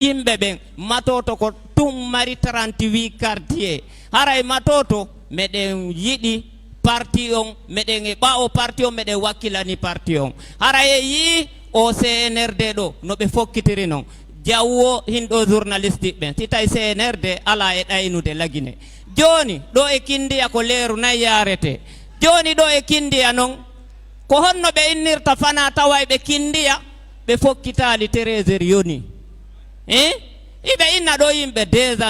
yimɓe ɓen matoto ko tum mari 38 quartier haray matoto meɗen yiɗi parti on meɗen e ɓawo parti on meɗen wakkilani parti on haray yi o CNRD ɗo no ɓe fokkitiri non jawwo hinɗo journaliste ɓen si tawi CNRD ala e ɗaynude lagine joni ɗo e kindiya ko leeru nayi yarete joni ɗo e kindiya non ko honno ɓe innirta fana tawa ɓe kindiya ɓe fokkitali Thérèse yoni iɓe inna ɗo yimɓe 2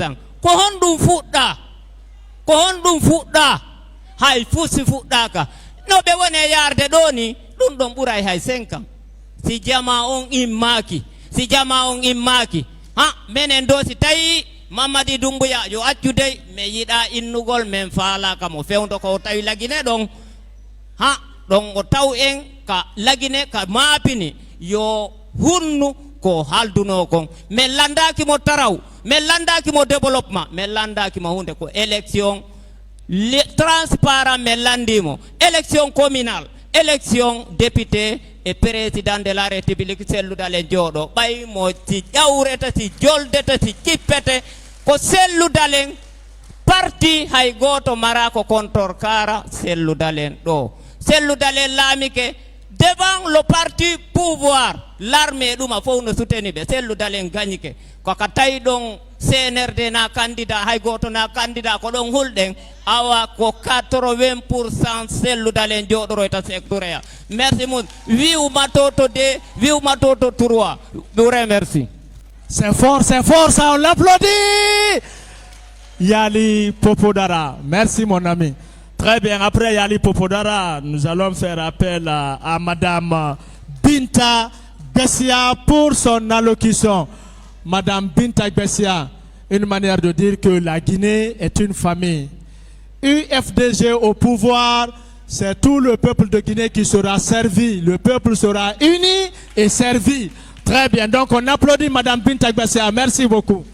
ans ko honɗum fuɗɗa hay fusi fuɗɗaka no ɓe wone yarde ɗo ni ɗum ɗon ɓuray hay 5 ans si jama on immaki ha menen do si tawi Mamadi Doumbouya yo accu dey mi yiɗa innugol men faalaka mo fewndo ko tawi lagine ɗon ha ɗon o taw en ka lagine ka maapini yo hunnu ko halduno kon min landaki mo taraw min landaki mo développement min landaki mo hunde ko élection transparent min landimo élection communal élection député et président de la république selludalen jooɗo ɓay mo si ƴawreta si joldeta si cippete ko selludalen parti hay goto mara ko kontor kara selludalen ɗo selludalen laamike devant le parti pouvoir l'armée ɗuma fof no souteni ɓe selludalen gagnike koko tawi ɗon CNRD na candidat hay goto na candidat ko ɗon hulɗen awa ko 80% selludalen joɗoroyta sectoréa merci moun wiwma toto 2 wiwma toto 3 vous remercie. C'est fort, ça, on l'applaudit. Yali Popodara, merci mon ami. Très bien, après Yali Popodara, nous allons faire appel à Madame Binta Bessia pour son allocution. Madame Binta Bessia, une manière de dire que la Guinée est une famille. UFDG au pouvoir, c'est tout le peuple de Guinée qui sera servi. Le peuple sera uni et servi. Très bien, donc on applaudit Madame Binta Bessia. Merci beaucoup.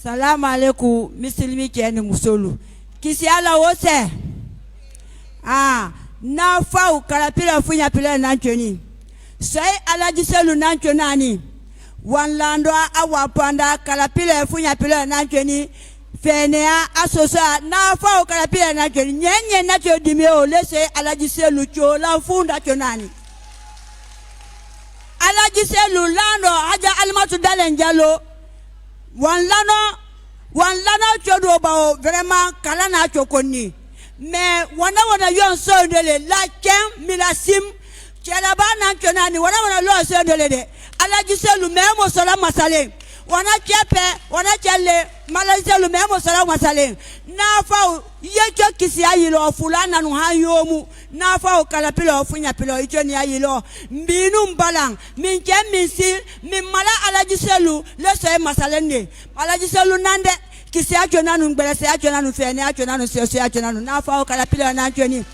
Salam alaikum, Misilmi Kieni Musolu. Kisi ala wose. Na fau kalapila funya pila nanchoni. Sai ala jiselu nanchonani. Wanlando awapanda kalapila funya pila nanchoni. Fenea asosa na fau kalapila nanchoni. Nyenye nacho dimeo lese ala jiselu chola funda chonani. Ala jiselu lando haja almatu dalen jalo. Wanlano chodo bao vraiment kalana chokoni mais wana yon sondele la kem milasim chelaba nan chonani wana lo sondele de ala giselu memo sala masale wana chepe wana chele malazelu memo sala masale na fa yecho kisi ayilo fulana nu hayomu na fa kalapilo funya pilo ichoni ayilo mbinu mbalang minche minsi mimala ala giselu leso masalende ala giselu nande kisi achonanu ngbelese achonanu fene achonanu sese achonanu na fa kalapilo na achoni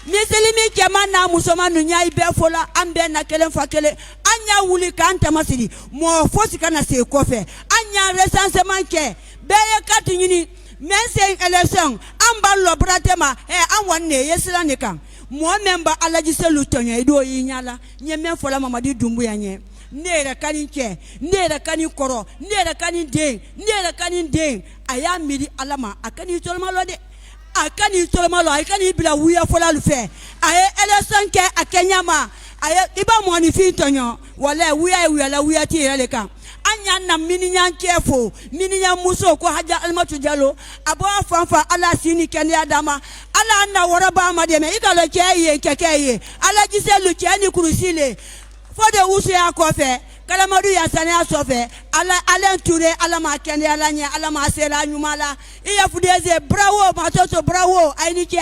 misilimi kema na musomanu nyai befola ambe na kelen fakele anya wuli kanta masiri mo fosi kana se kofe anya recensement ke beye kati nyini mense election amba lo bratema anwanne yesila nekan mo memba alaji selu tonyo edo yinyala nyeme fola Mamadi Doumbouya nye nera kaninke nera kanikoro nera kaninde aya miri alama akani tolma lode akani tolma lo akani bila wuya fola lufe aye election ke akenyama aye iba mo ni fintonyo wala wuya la wuya ti yele kan anya na mininyan kefo mininyan muso ko haja almatu jalo abo fanfa ala sini kene adama ala na waraba amademe igalo keye kekeye ala giselu keni kurusile fode usu ya kofe kalamadu ya sane asofe ala Touré ala ma kene ala nya ala ma sela nyumala iya fudeze bravo matoto bravo ainike.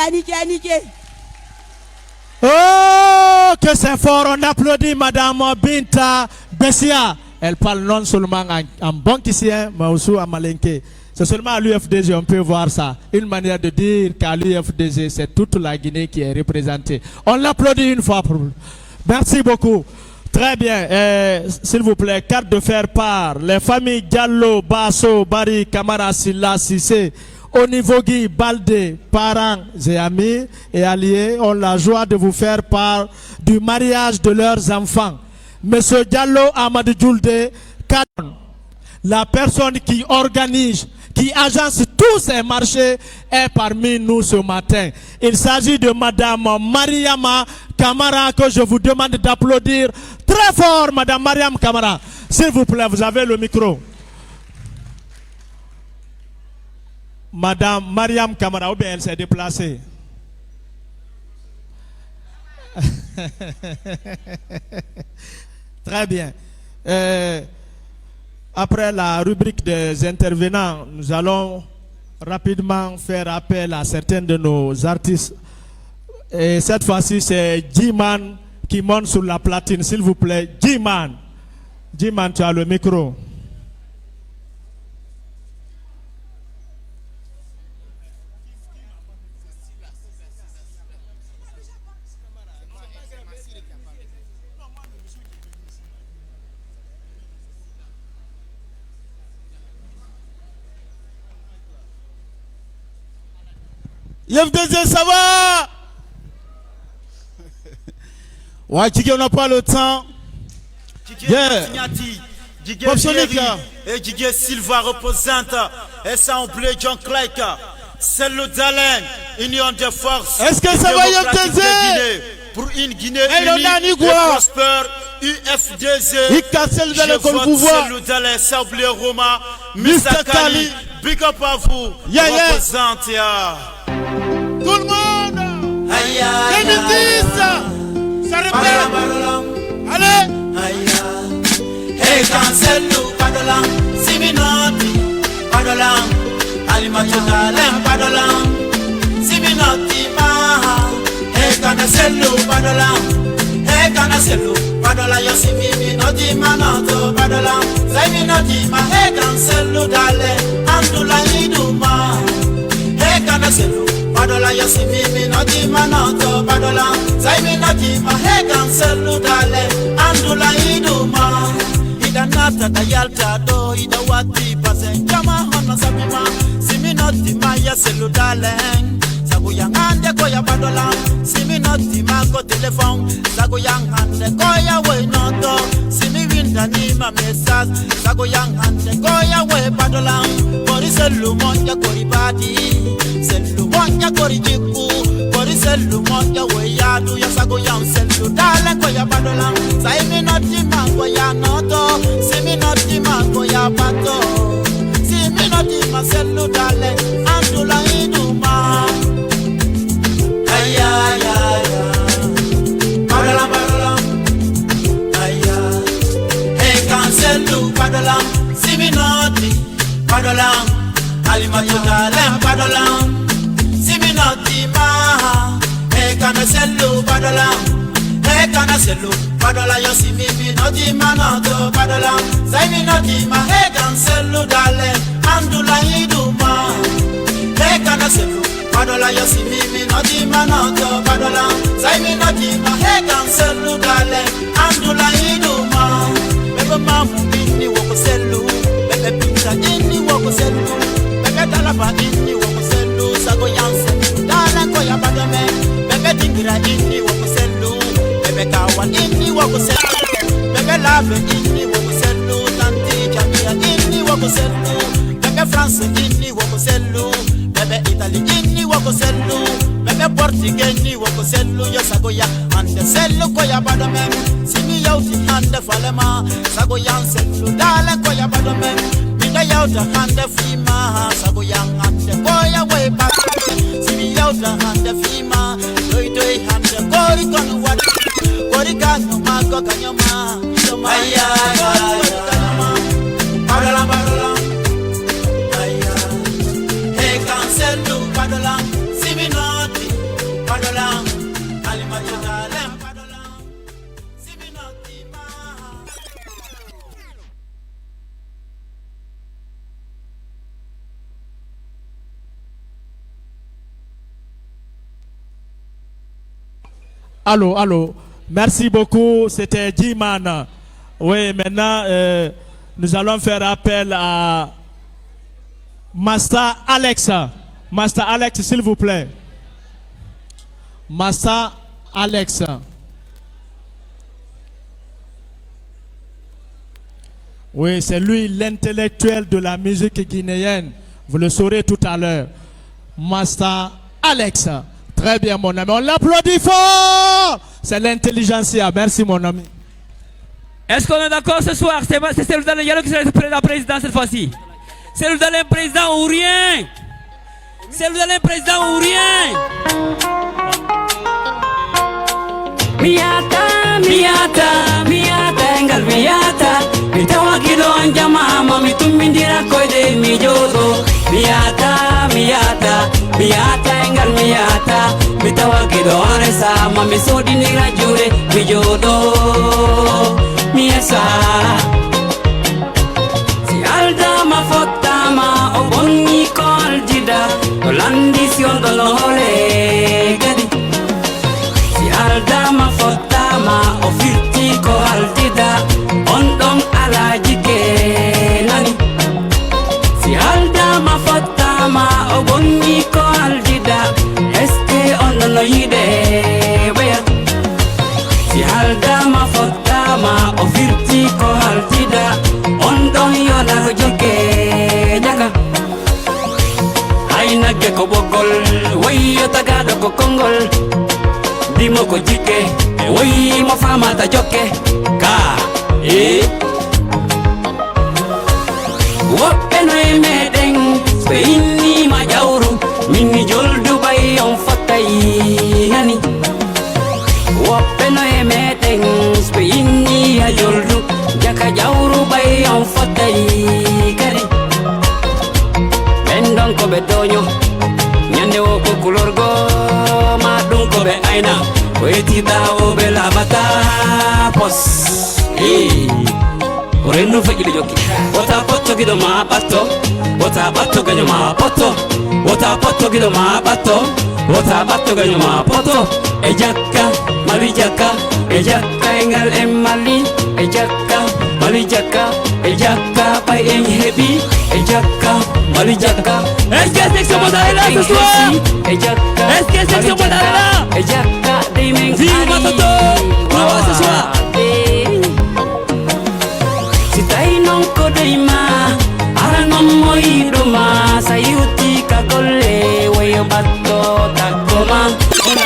Oh, que c'est fort, on applaudit Madame Binta Bessia. Elle parle non seulement en bon kissien, mais aussi en malinké. C'est seulement à l'UFDG on peut voir ça. Une manière de dire qu'à l'UFDG, c'est toute la Guinée qui est représentée. On l'applaudit une fois. Merci beaucoup. Très bien. S'il vous plaît, carte de faire part. Les familles Diallo, Basso, Bari, Kamara, Silla, Sissé, Onivogui, Baldé, parents et amis et alliés ont la joie de vous faire part du mariage de leurs enfants. Monsieur Diallo Amadou Djoulde, La personne qui organise, qui agence tous ces marchés est parmi nous ce matin. Il s'agit de Madame Mariama Kamara que je vous demande d'applaudir très fort. Madame Mariam Kamara, s'il vous plaît, vous avez le micro. Madame Mariam Kamara, ou bien elle s'est déplacée. Très bien. Après la rubrique des intervenants, nous allons rapidement faire appel à certains de nos artistes. Et cette fois-ci, c'est G-Man qui monte sur la platine. S'il vous plaît, G-Man. G-Man, tu as le micro. YFDZ, ça va? Ouais, Djigé, on n'a pas le temps. Yeah. Pop Sonic, et Djigé Silva représente et ça on plaît John Clyde. C'est le Dalen, Union des forces. Est-ce que ça va YFDZ? Pour une Guinée unie et prospère, UFDZ. Il casse le Dalen comme pouvoir. C'est le Dalen, Sablé Roma, Mr. Kali. Big up à vous. Représente, tout le monde. 2010. Ça répète. Allez. Hey, cancel-nous, padolan. Siminoti, padolan. Alimatodalem, padolan. Siminoti, ma. Hey, cancel-nous, padolan. Hey, cancel-nous, padolan. Yosimimi, noti, manoto, padolan. Zaiminoti, ma. Hey, cancel-nous, dale. Andula, iduma. Hey, cancel-nous. Padola yosimimi noti manoto padola Zaimi noti mahe cancelu dale Andula iduma Ida nata da yalta do Ida wati pasen Jama hona sabima Simi noti maya selu dale Sagu yang ande koya padola Simi noti mako telefon Sagu yang ande koya we noto Simi winda ni ma mesas Sagu yang ande koya we padola Kori selu monja kori badi Selu monja kori jiku Kori selu monja we yadu Ya sagu yang selu dale koya padola Saimi noti mako ya noto Simi noti mako ya pato Simi noti ma selu dale Andula iduma Padolam, Siminoti, Padolam, Alimatodalem, Padolam, Siminoti, Maha, Ekanaselu, Padolam, Ekanaselu, Padola, Yosimimi, Noti, Manoto, Padolam, Siminoti, Maha, Ekanaselu, Dale, Andula, Iduma, Ekanaselu, Padola, Yosimimi, Noti, Manoto, Padolam, Siminoti, Maha, Ekanaselu, Dale, Andula, Iduma, Mamu inni woko selu, bebe pizza inni woko selu, bebe talaba inni woko selu, sago yanse, dala koya badame, bebe dingira inni woko selu, bebe kawan inni woko selu, bebe lave inni woko selu, tanti jamia inni woko selu, bebe France inni woko selu, bebe Italy inni woko selu, bebe Portugal inni woko selu, yo sago ya ande selu koya badame. Simi yauti hande falema Sago yang selu dale koya badome Minda yauta hande fima Sago yang hande koya way back Simi yauta hande fima Doi doi hande kori konu wada Kori ganyo mago kanyoma Yoma kori kanyoma Padola padola Hey cancelu padola Simi noti padola Alimatodale Allô, allô. Merci beaucoup. C'était G-Man. Oui, maintenant, nous allons faire appel à Master Alex. Master Alex, s'il vous plaît. Master Alex. Oui, c'est lui l'intellectuel de la musique guinéenne. Vous le saurez tout à l'heure. Master Alex. Très bien, mon ami. On l'applaudit fort. C'est l'intelligentsia. Merci, mon ami. Est-ce qu'on est d'accord ce soir? C'est celle dans le dialogue qui sera le président cette fois-ci. C'est le dernier président ou rien. C'est le dernier président ou rien. Miata, miata, miata, engal miata. Mitawa kidon jama mami tumindira koide mijodo. Miata, miata, miata, engal miata. Mitawa kidon esa mami sodi nira jure mijodo. Miasa. Si alda ma fotta ma obonni kol jida. L'ambition de l'ole gadi. Si alda ma fotta ma ofirti ko aldida. On dom ala jike nani. Si alda ma fotta ma obonni ko aldida. Eske on no yide baya. Si alda ma fotta ma ofirti ko aldida. On dom yona jike jaga. Aina ke ko bokol, way yo tagado ko kongol. Dimo ko jike, way mo fama ta joke. Ka, Wope no emedeng, speini ma jauru. Mini jol Dubai on fatai nani. Wope no emedeng, speini ya joldu. Jaka jauru bay on fatai kari. Bendon ko be doño nyande wo ko kulorgo ma dun ko be aina ko etida o be la bata pos orenu fa gidi jokki wota potto gido ma batto wota batto ganyo ma potto wota potto gido ma batto wota batto ganyo ma potto e jakka mali jakka e jakka engal e mali e jakka mali jakka e jakka bay en hebi e jakka mali jakka. Est-ce que section Modarella ce soir? Est-ce que section Modarella? E jakka de men viva toto prova ce soir. Si tai non ko de ma ara non moi do ma sayuti ka golle wayo batto takoma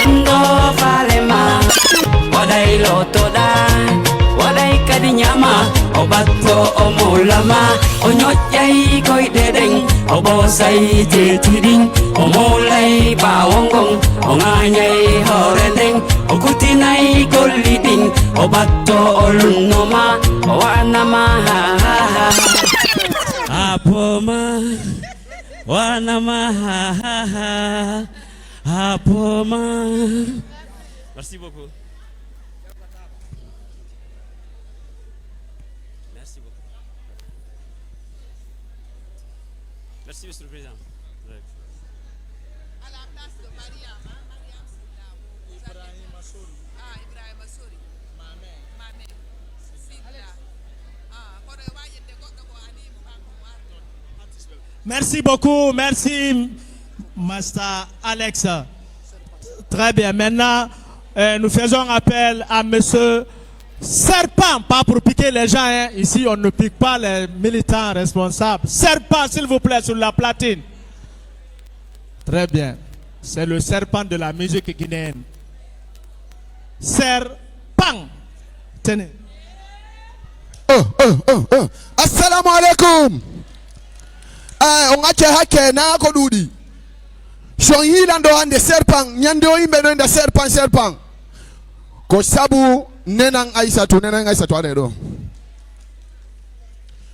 ondo falema wadai lotoda wadai kadinyama obatto omolama onyojai koi dedeng obosai tetiding omolai bawongong onganyai horendeng okutinai goliding obatto olunoma wanama apoma wanama apoma. Merci beaucoup. Merci, Monsieur le Président. À la place de Mariam, Mariam Sidaou. Ibrahim Assouri. Ah, Ibrahim Assouri. Mamé. Mamé. Sida. Ah, quand on va y aller, on va aller. Merci beaucoup. Merci, Master Alex. Très bien. Maintenant, nous faisons appel à Monsieur Serpent, pas pour piquer les gens. Hein. Ici, on ne pique pas les militants responsables. Serpent, s'il vous plaît, sur la platine. Très bien. C'est le serpent de la musique guinéenne. Serpent. Tenez. Assalamu alaikum. On a hake na kodudi. Son hilando ande serpent. Nyando imbe no serpent. Ko sabu nenang Aisatu anedo.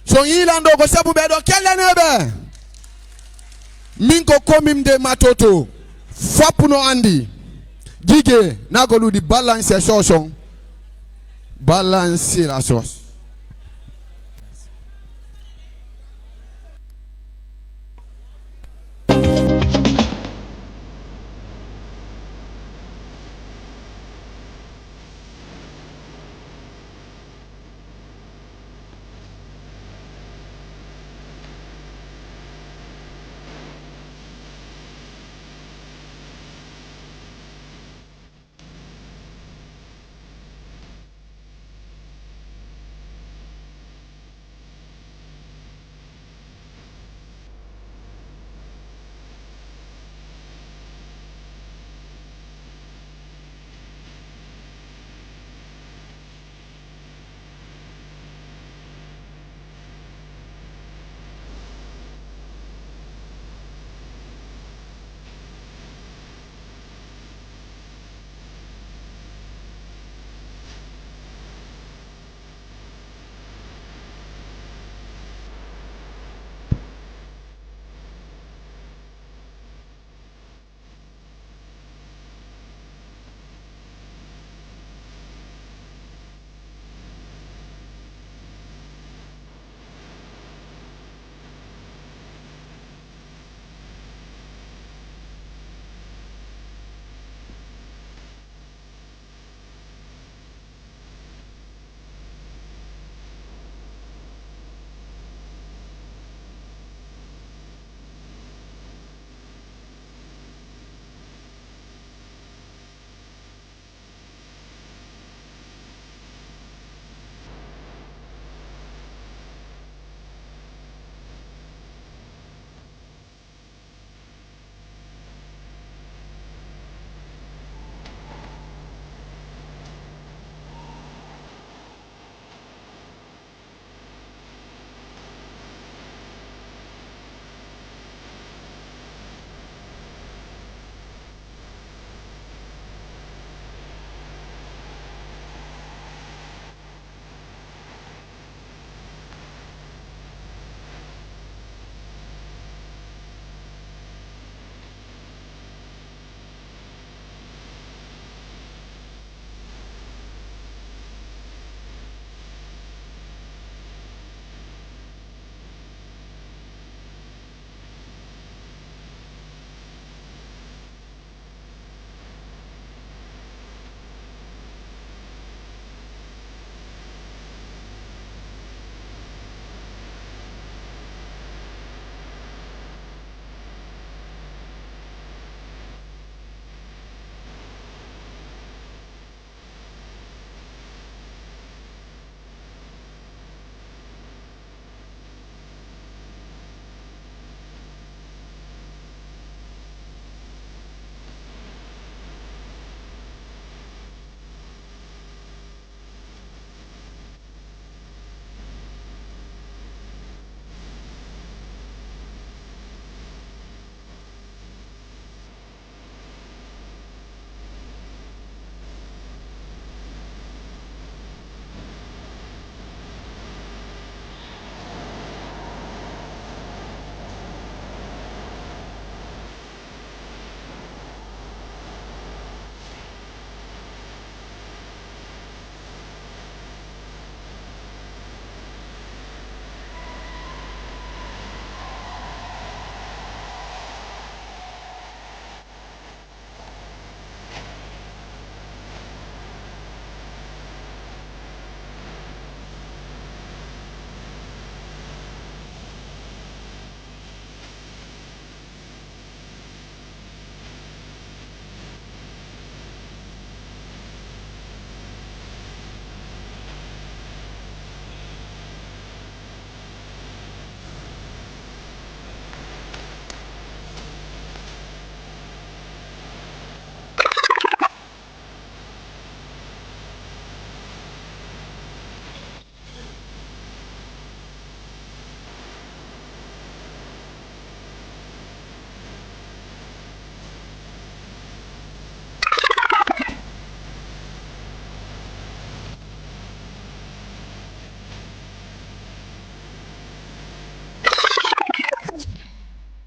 So yilando ko sabu bedo kelle nebe. Minko komim de matoto. Fapuno andi. Gige nako ludi balance sauce. Balance la sauce.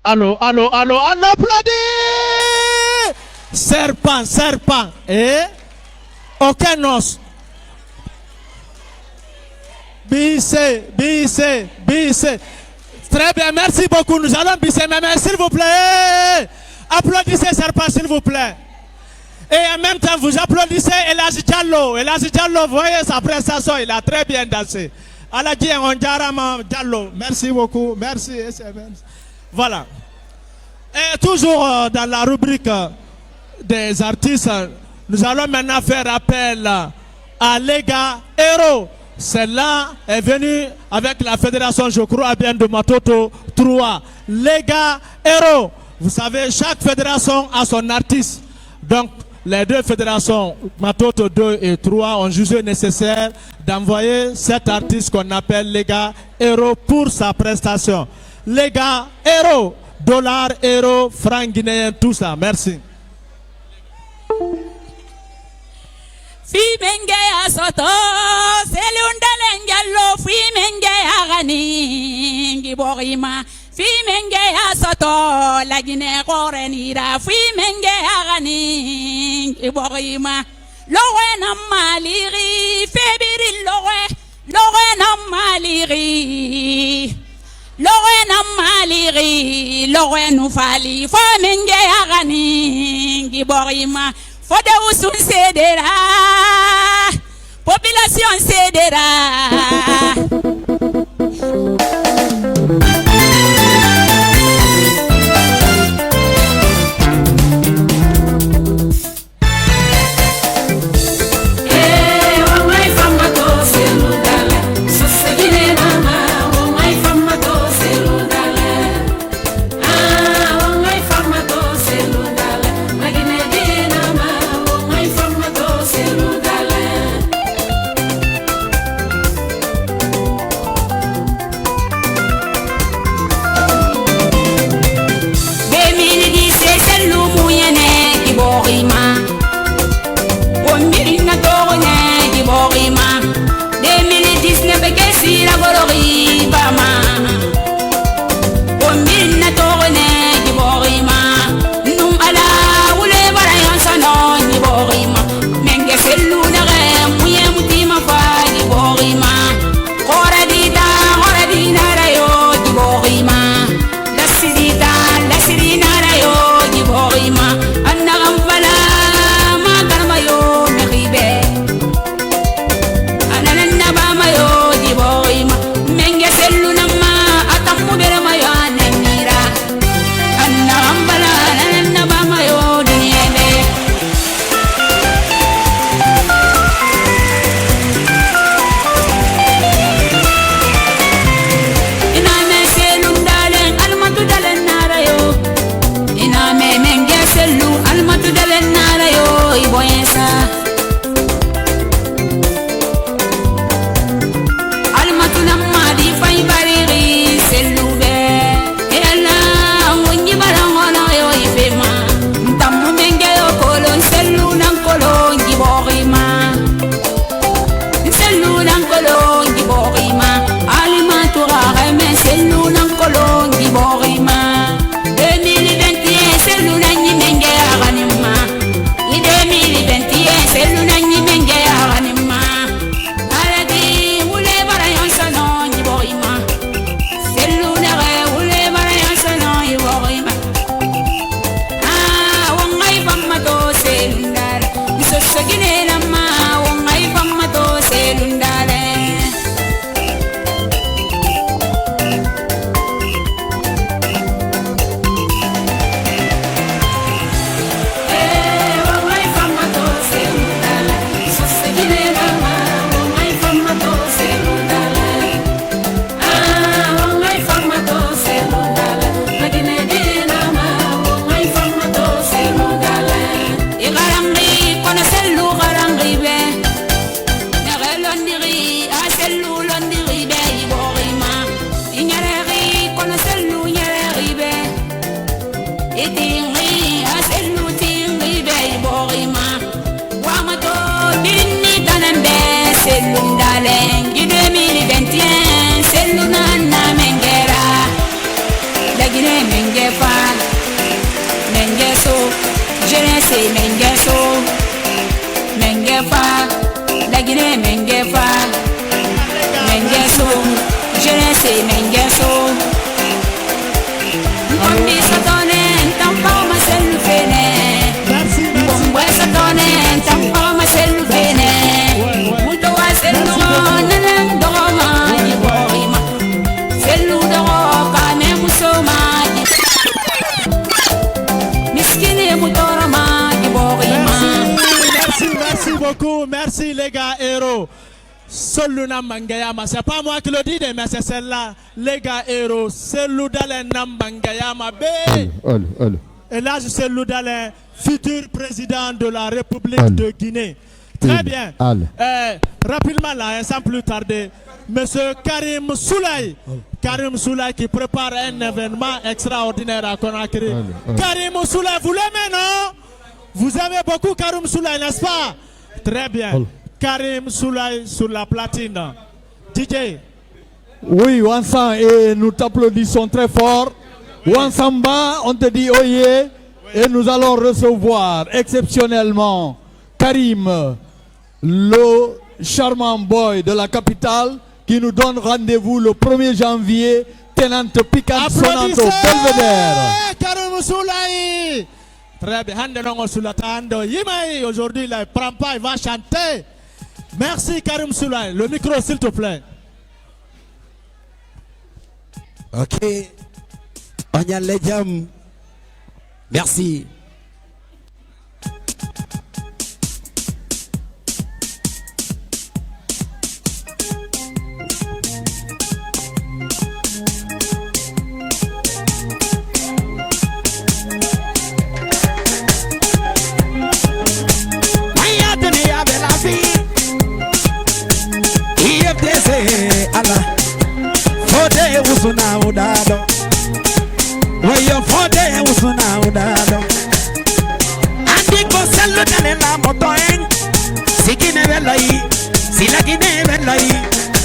Allô, on applaudit. Serpent. Et aucun os. Bissé. Très bien, merci beaucoup. Nous allons bisser, mais s'il vous plaît. Applaudissez Serpent, s'il vous plaît. Et en même temps, vous applaudissez Elhadji Diallo. Elhadji Diallo, voyez sa prestation, il a très bien dansé. Aladji Onjarama Diallo, merci beaucoup. Merci. Voilà. Et toujours dans la rubrique des artistes, nous allons maintenant faire appel à Lega Héros. Celle-là est venue avec la fédération, je crois bien, de Matoto 3. Lega Héros. Vous savez, chaque fédération a son artiste. Donc, les deux fédérations, Matoto 2 et 3, ont jugé nécessaire d'envoyer cet artiste qu'on appelle Lega Héros pour sa prestation. Lega Héros, dollar, héros, franc guinéen, tout ça. Merci. Fimenge asoto selundalen jallo fimenge agani giborima fimenge asoto lagine korenira fimenge agani giborima lowe namaliri febiri lowe namaliri lowe nufali fimenge agani giborima Fode usun cédera, population cédera. jeunesse mengeso mengefa la Guinée mengefa mengeso jeunesse mengeso Kombi satone tampa ma selu fene Kombi satone tampa ma selu fene Muto wa selu nana dogoma ni boima Selu dogo ka me musoma Miskini mutoro ma ni boima Merci beaucoup, merci les gars héros. Soluna Mangayama, c'est pas moi qui le dis, mais c'est celle-là, les gars héros. Seloudalen Mangayama B. Et là, je suis Seloudalen, futur président de la République de Guinée. Très bien. Rapidement, là, sans plus tarder, monsieur Karim Soulaye. Karim Soulaye qui prépare un événement extraordinaire à Conakry. Karim Soulaye, vous l'aimez, non? Vous aimez beaucoup Karim Soulaye, n'est-ce pas? Très bien. Karim Soulaye sur la platine. DJ. Oui, Wansan, et nous t'applaudissons très fort. Wansamba, on te dit oyez. Et nous allons recevoir exceptionnellement Karim, le charmant boy de la capitale, qui nous donne rendez-vous le 1er janvier, Tenante Piquante Sonante Belvedere. Karim Soulaye. Très bien. Aujourd'hui, il ne prend pas, il va chanter. Merci Karim Soulaye. Le micro, s'il te plaît. Ok. On y a les jam. Merci. Usuna udado, wayo fode usuna udado. Andi ko selu dale la moto en, sikine belai, silakine belai,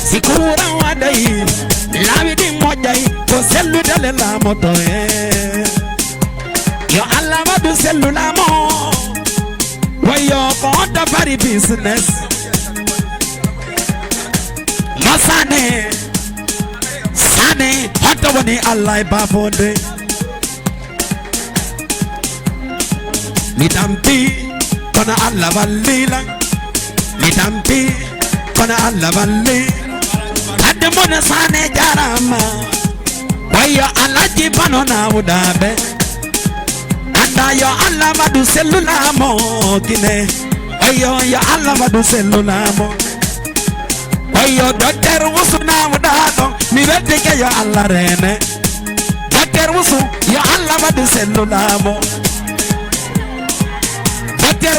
sikura wadai, lawi di mojai, ko selu dale la moto en. Yo Allah wadu selu la mo, wayo ko onda vari business. Masane. Sane, hata wani Allah babonde. Mitampi, kona Allah valila. Mitampi, kona Allah valila. Hade mona sane jarama. Waya Allah jibano na udabe. Anda yo Allah madu selula mo kine. Wayo ya Allah madu selula mo. Wayo doctor usuna udado. Mi vete que yo Allah rene. Doctor usu yo Allah madu selula mo. Doctor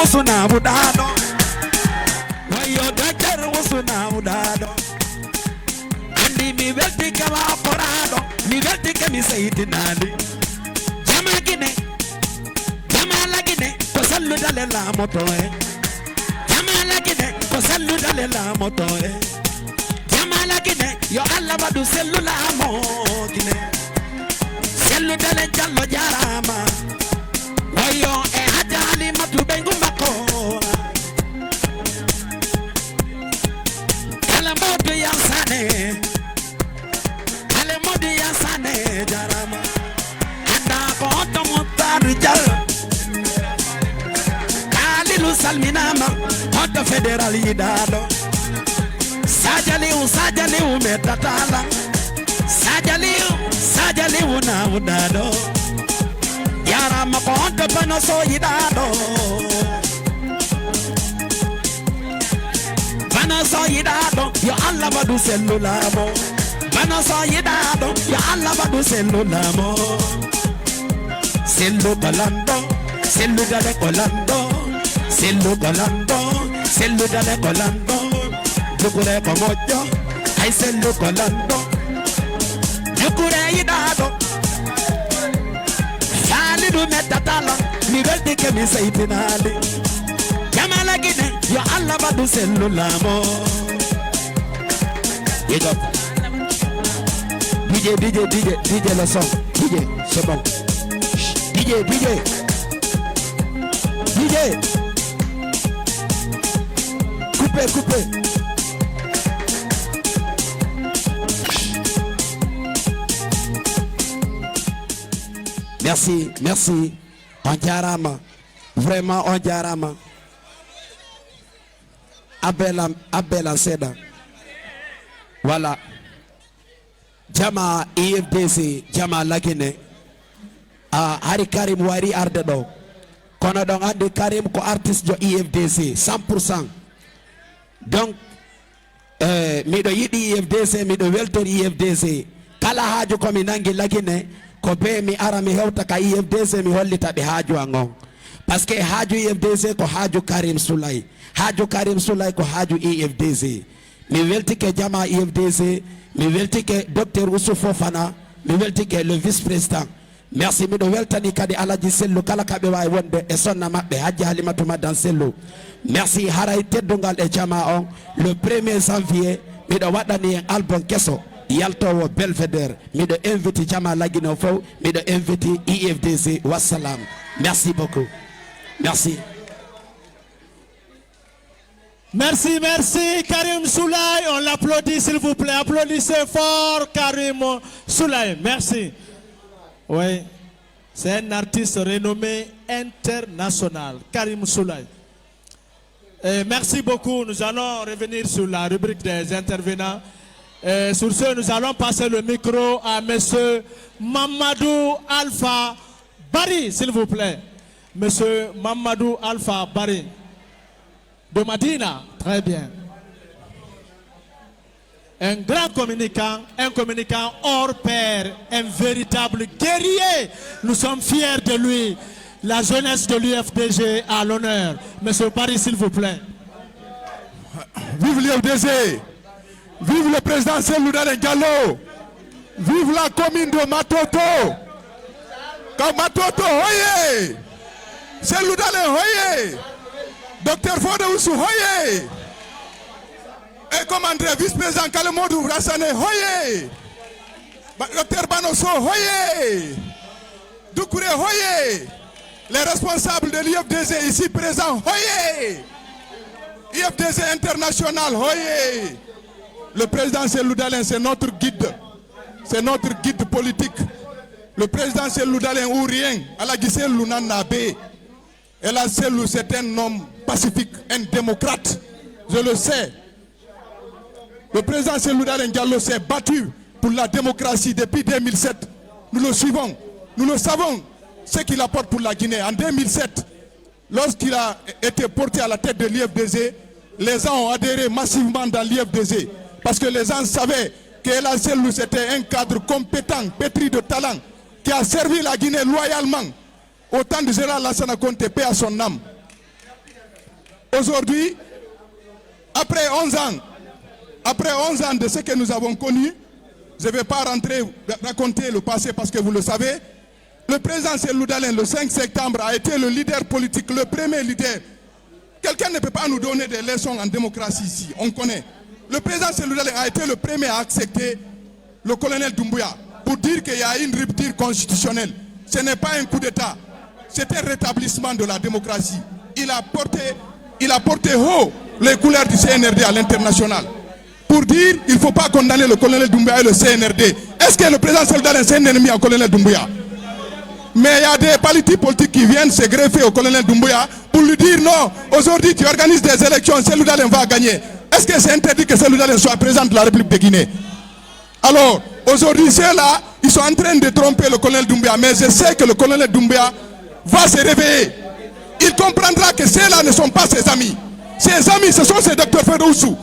usu na udado. Wayo doctor usu na udado. Andi mi vete que va porado. Mi vete que mi seiti nadi. Jama lagine, ko sallu dale la moto Jama lagine, ko sallu dale la moto Jama lagine, yo Allah wadu sellu la mo kine. Sellu dale jallo jarama. Wayo hajali matu bengu mako. Kala modu yansane. Kala modu yansane jarama. Anda Rijal Kalilu Salminama Hota Federal Yidado Sajaliu Metatala Sajaliu na udado Yara Maponta Panoso Yidado Panoso Yidado Yo Allah Badu Cellulamo Panoso Yidado Yo Allah Badu Cellulamo Sello galando, sello dale colando, sello galando, sello dale colando. Yukure como yo, ay sello colando. Yukure yidado. Sali du metatala, mi verte que mi sei finale. Yamala gine, yo Allah badu sello lamo. Yego. DJ le son, DJ, c'est bon. DJ, DJ. Coupez. Merci. On jarama. Vraiment, on jarama. Abela Seda. Voilà. Jama IFDC, Jama Lagine. Hari Karim Wari Ardedo. Kono don ande Karim ko artiste jo IFDC 100%. Donc miɗo yiɗi IFDC, miɗo weltori IFDC. Kala haaju komi nangi Lagine ko be mi ara mi hewta ka IFDC mi hollita ɓe haaju an on. Parce que haaju IFDC ko haaju Karim Soulay. Haaju Karim Soulay ko haaju IFDC. Mi weltike Jama IFDC, mi weltike Dr Ousou Fofana, mi weltike le vice-président. Merci miɗo weltani kadi Alaji Sello kala kaɓe wawi wonde e sonna maɓɓe Hajji Halimatu Madan Sello. Merci haray teddungal e Jama on le 1er janvier miɗo waɗani en album kesso yaltowo Belvedere. Miɗo invite Jama Lagino fof, miɗo invite IFDC. Wassalam. Merci beaucoup. Merci. Merci Karim Soulay, on l'applaudit s'il vous plaît, applaudissez fort Karim Soulay, merci. Oui, c'est un artiste renommé international, Karim Soulay. Et merci beaucoup, nous allons revenir sur la rubrique des intervenants. Et sur ce, nous allons passer le micro à monsieur Mamadou Alpha Bari, s'il vous plaît. Monsieur Mamadou Alpha Bari. De Madina, très bien. Un grand communicant, un communicant hors pair, un véritable guerrier. Nous sommes fiers de lui. La jeunesse de l'UFDG à l'honneur. Monsieur Paris, s'il vous plaît. Vive l'UFDG. Vive le président Cellou Dalein Diallo. Vive la commune de Matoto. Comme Matoto, hoye. Cellou Dalein, hoye. Docteur Fode Oussou, hoye. Et comme André, vice-président Kalemodou Rassane, hoye. Docteur Banosso, hoye. Doukouré, hoye. Les responsables de l'IFDC ici présents, hoye. IFDC international, hoye. Le président Cellou Dalein, c'est notre guide. C'est notre guide politique. Le président Cellou Dalein ou rien. Alaji Cellou Nanabe. Et là, Cellou, c'est un homme pacifique, un démocrate. Je le sais. Le président Cellou Dalein Diallo s'est battu pour la démocratie depuis 2007. Nous le suivons. Nous le savons ce qu'il apporte pour la Guinée. En 2007, lorsqu'il a été porté à la tête de l'IFDC, les gens ont adhéré massivement dans l'IFDC. Parce que les gens savaient que El Cellou c'était un cadre compétent, pétri de talent, qui a servi la Guinée loyalement. Autant de général Lassana Conté, paix à son âme. Aujourd'hui, après 11 ans de ce que nous avons connu, je ne vais pas raconter le passé parce que vous le savez, le président Cellou Dalein, le 5 septembre, a été le leader politique, le premier leader. Quelqu'un ne peut pas nous donner des leçons en démocratie ici, on connaît. Le président Cellou Dalein a été le premier à accepter le colonel Doumbouya pour dire qu'il y a une rupture constitutionnelle. Ce n'est pas un coup d'État. C'est un rétablissement de la démocratie. Il a porté haut les couleurs du CNRD à l'international. Pour dire qu'il ne faut pas condamner le colonel Doumbouya et le CNRD. Est-ce que le président Cellou Dalein c'est un ennemi au colonel Doumbouya? Mais il y a des partis politiques qui viennent se greffer au colonel Doumbouya pour lui dire non, aujourd'hui tu organises des élections, Cellou Dalein va gagner. Est-ce que c'est interdit que Cellou Dalein soit président de la République de Guinée? Alors, aujourd'hui, ceux-là, ils sont en train de tromper le colonel Doumbouya, mais je sais que le colonel Doumbouya va se réveiller. Il comprendra que ceux-là ne sont pas ses amis. Ses amis, ce sont ses docteurs Fedoussou.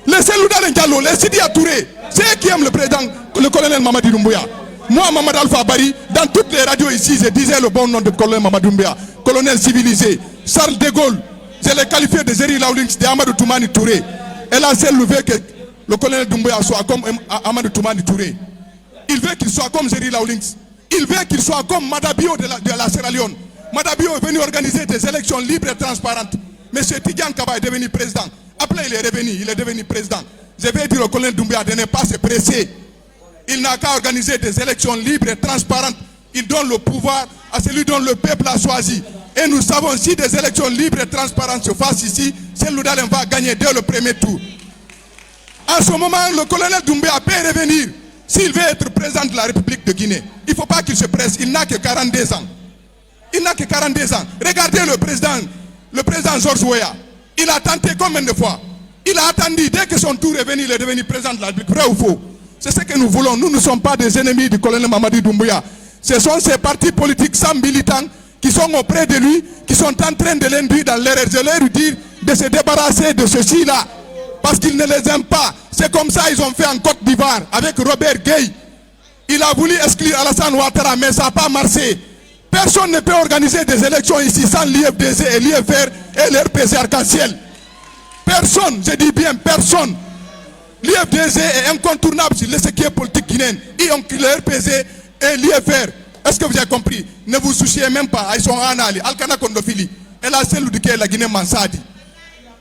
Les Cellou Dalein Diallo, les Sidi Touré, c'est eux qui aiment le président, le colonel Mamadi Doumbouya. Moi, Mamadou Alpha Bari, dans toutes les radios ici, je disais le bon nom de colonel Mamadou Doumbouya, colonel civilisé. Charles de Gaulle, je l'ai qualifié de Zeri Laoulinx, de Amadou Toumani Touré. Et là, c'est le veut que le colonel Doumbouya soit comme Amadou Toumani Touré. Il veut qu'il soit comme Zeri Laoulinx. Il veut qu'il soit comme Madabio de la Sierra Leone. Madabio est venu organiser des élections libres et transparentes. Monsieur Tidjan Kaba est devenu président. Après, il est revenu, il est devenu président. Je vais dire au colonel Doumbouya de ne pas se presser. Il n'a qu'à organiser des élections libres et transparentes. Il donne le pouvoir à celui dont le peuple a choisi. Et nous savons si des élections libres et transparentes se fassent ici, Cellou Dalein va gagner dès le premier tour. En ce moment, le colonel Doumbouya peut revenir s'il veut être président de la République de Guinée. Il ne faut pas qu'il se presse, il n'a que 42 ans. Il n'a que 42 ans. Regardez le président George Weah. Il a tenté combien de fois? Il a attendu, dès que son tour est venu, il est devenu président de la République. Vrai ou faux? C'est ce que nous voulons. Nous ne sommes pas des ennemis du colonel Mamadi Doumbouya. Ce sont ces partis politiques sans militants qui sont auprès de lui, qui sont en train de l'induire dans l'erreur. Je leur dire de se débarrasser de ceci-là, parce qu'ils ne les aiment pas. C'est comme ça ils ont fait en Côte d'Ivoire avec Robert Gueye. Il a voulu exclure Alassane Ouattara, mais ça n'a pas marché. Personne ne peut organiser des élections ici sans l'IFDC et l'IFR et l'RPC Arc-en-Ciel. Personne, je dis bien personne. L'IFDC est incontournable sur l'échiquier politique guinéen. Et l'RPC et l'IFR. Est-ce que vous avez compris? Ne vous souciez même pas. Ils sont en Ali, Alkana Kondofili. Et là, c'est la Guinée Mansadi.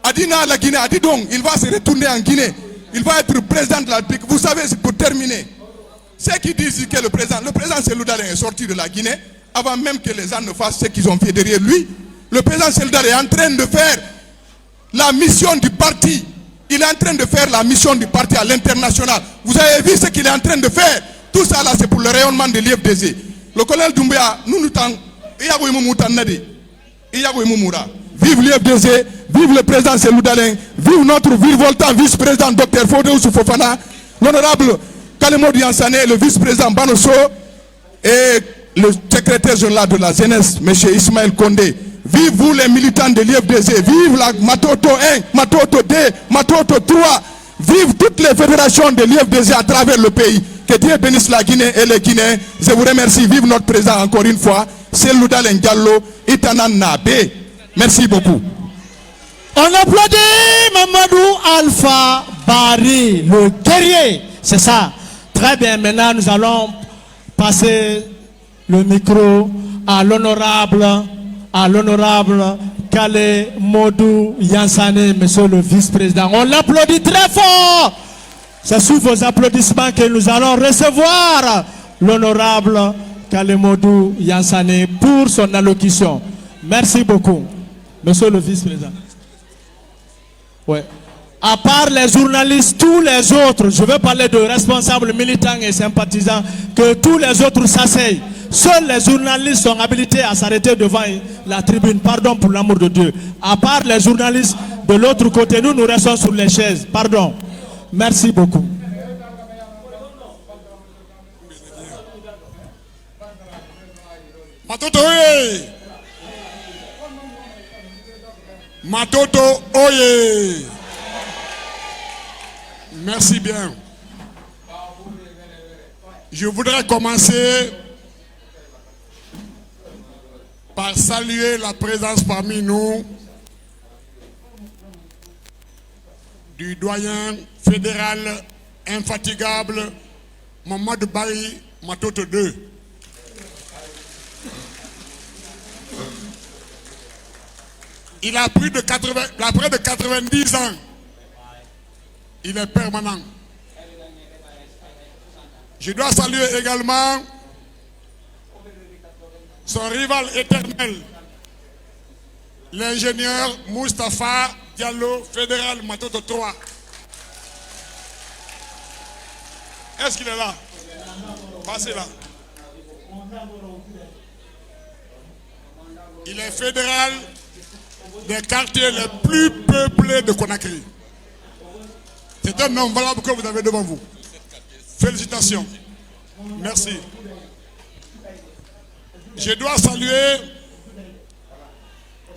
Adina la Guinée, Adi donc, il va se retourner en Guinée. Il va être président de la République. Vous savez, c'est pour terminer. Ceux qui disent que le président Cellou Dalein est sorti de la Guinée, avant même que les gens ne fassent ce qu'ils ont fait derrière lui, le président Cellou Dalein est en train de faire la mission du parti. Il est en train de faire la mission du parti à l'international. Vous avez vu ce qu'il est en train de faire. Tout ça là, c'est pour le rayonnement de l'IFDC. Le colonel Doumbouya, nous t'en... Vive l'IFDC, vive le président Cellou Dalein, vive notre virevoltant vice-président Dr Fodé Ousou-Fofana, l'honorable Kalemodou Yansane, le vice-président Banosso et le secrétaire général de la jeunesse, M. Ismaël Condé. Vive vous les militants de l'IFDC, vive la Matoto 1, Matoto 2, Matoto 3, vive toutes les fédérations de l'IFDC à travers le pays. Que Dieu bénisse la Guinée et les Guinéens. Je vous remercie, vive notre président encore une fois, Cellou Dalein Diallo, Itanan Nabe. Merci beaucoup. On applaudit Mamadou Alpha Bari, le guerrier. C'est ça. Très bien, maintenant nous allons passer le micro à l'honorable Kalemodou Yansane, monsieur le vice-président. On l'applaudit très fort. C'est sous vos applaudissements que nous allons recevoir l'honorable Kalemodou Yansane pour son allocution. Merci beaucoup, monsieur le vice-président. Ouais. À part les journalistes, tous les autres, je veux parler de responsables militants et sympathisants, que tous les autres s'asseyent. Seuls les journalistes sont habilités à s'arrêter devant la tribune. Pardon pour l'amour de Dieu. À part les journalistes de l'autre côté, nous restons sur les chaises. Pardon. Merci beaucoup. Matoto oye! Matoto oye! Merci bien. Je voudrais commencer par saluer la présence parmi nous du doyen fédéral infatigable Mamadou Bari Matoto II. Il a près de 90 ans. Il est permanent. Je dois saluer également son rival éternel, l'ingénieur Moustapha Diallo, fédéral Matoto 3. Est-ce qu'il est là? Passez là. Il est fédéral des quartiers les plus peuplés de Conakry. C'est un homme valable que vous avez devant vous. Félicitations. Merci. Je dois saluer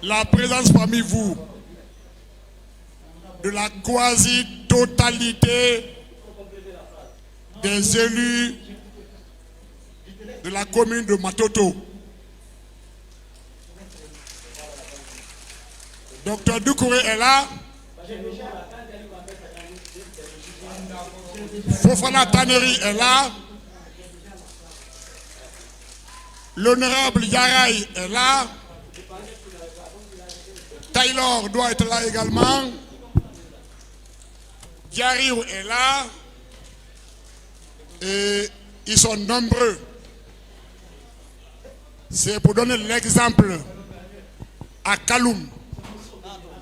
la présence parmi vous de la quasi-totalité des élus de la commune de Matoto. Docteur Doucouré est là. Fofana Taneri est là. L'honorable Yaraï est là. Taylor doit être là également. Diariou est là. Et ils sont nombreux. C'est pour donner l'exemple à Kaloum,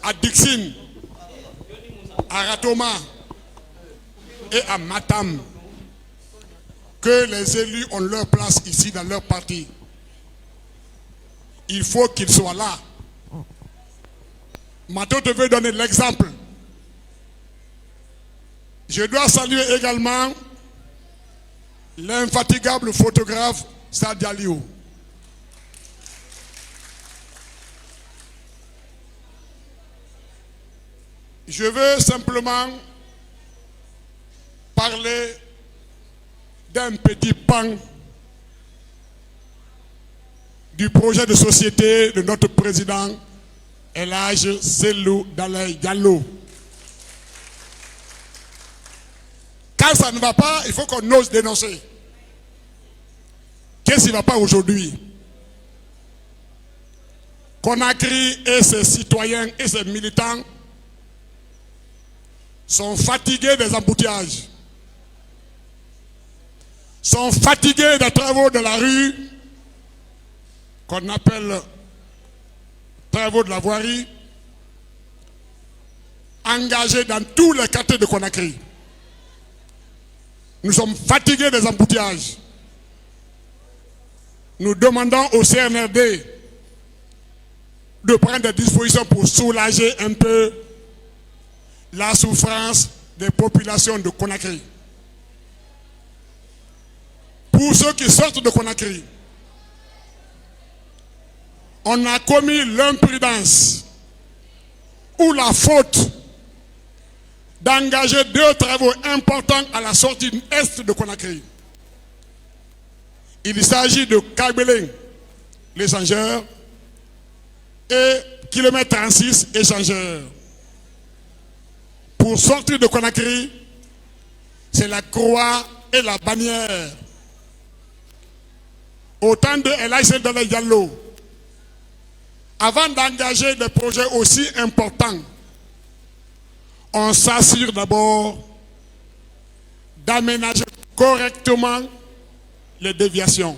à Dixine, à Ratoma et à Matam que les élus ont leur place ici dans leur parti. Il faut qu'ils soient là. Maintenant, je veux donner l'exemple. Je dois saluer également l'infatigable photographe Sadia Liou. Je veux simplement parler d'un petit pan du projet de société de notre président El Hadj Cellou Dalein Diallo. Quand ça ne va pas, il faut qu'on ose dénoncer. Qu'est-ce qui ne va pas aujourd'hui? Conakry et ses citoyens et ses militants sont fatigués des embouteillages, sont fatigués des travaux de la rue qu'on appelle travaux de la voirie, engagés dans tous les quartiers de Conakry. Nous sommes fatigués des embouteillages. Nous demandons au CNRD de prendre des dispositions pour soulager un peu la souffrance des populations de Conakry. Pour ceux qui sortent de Conakry, on a commis l'imprudence ou la faute d'engager 2 travaux importants à la sortie est de Conakry. Il s'agit de Kabeleng, l'échangeur, et kilomètre 36, échangeur. Pour sortir de Conakry, c'est la croix et la bannière. Au temps de El Hadj Cellou Dalein Diallo, avant d'engager des projets aussi importants, on s'assure d'abord d'aménager correctement les déviations.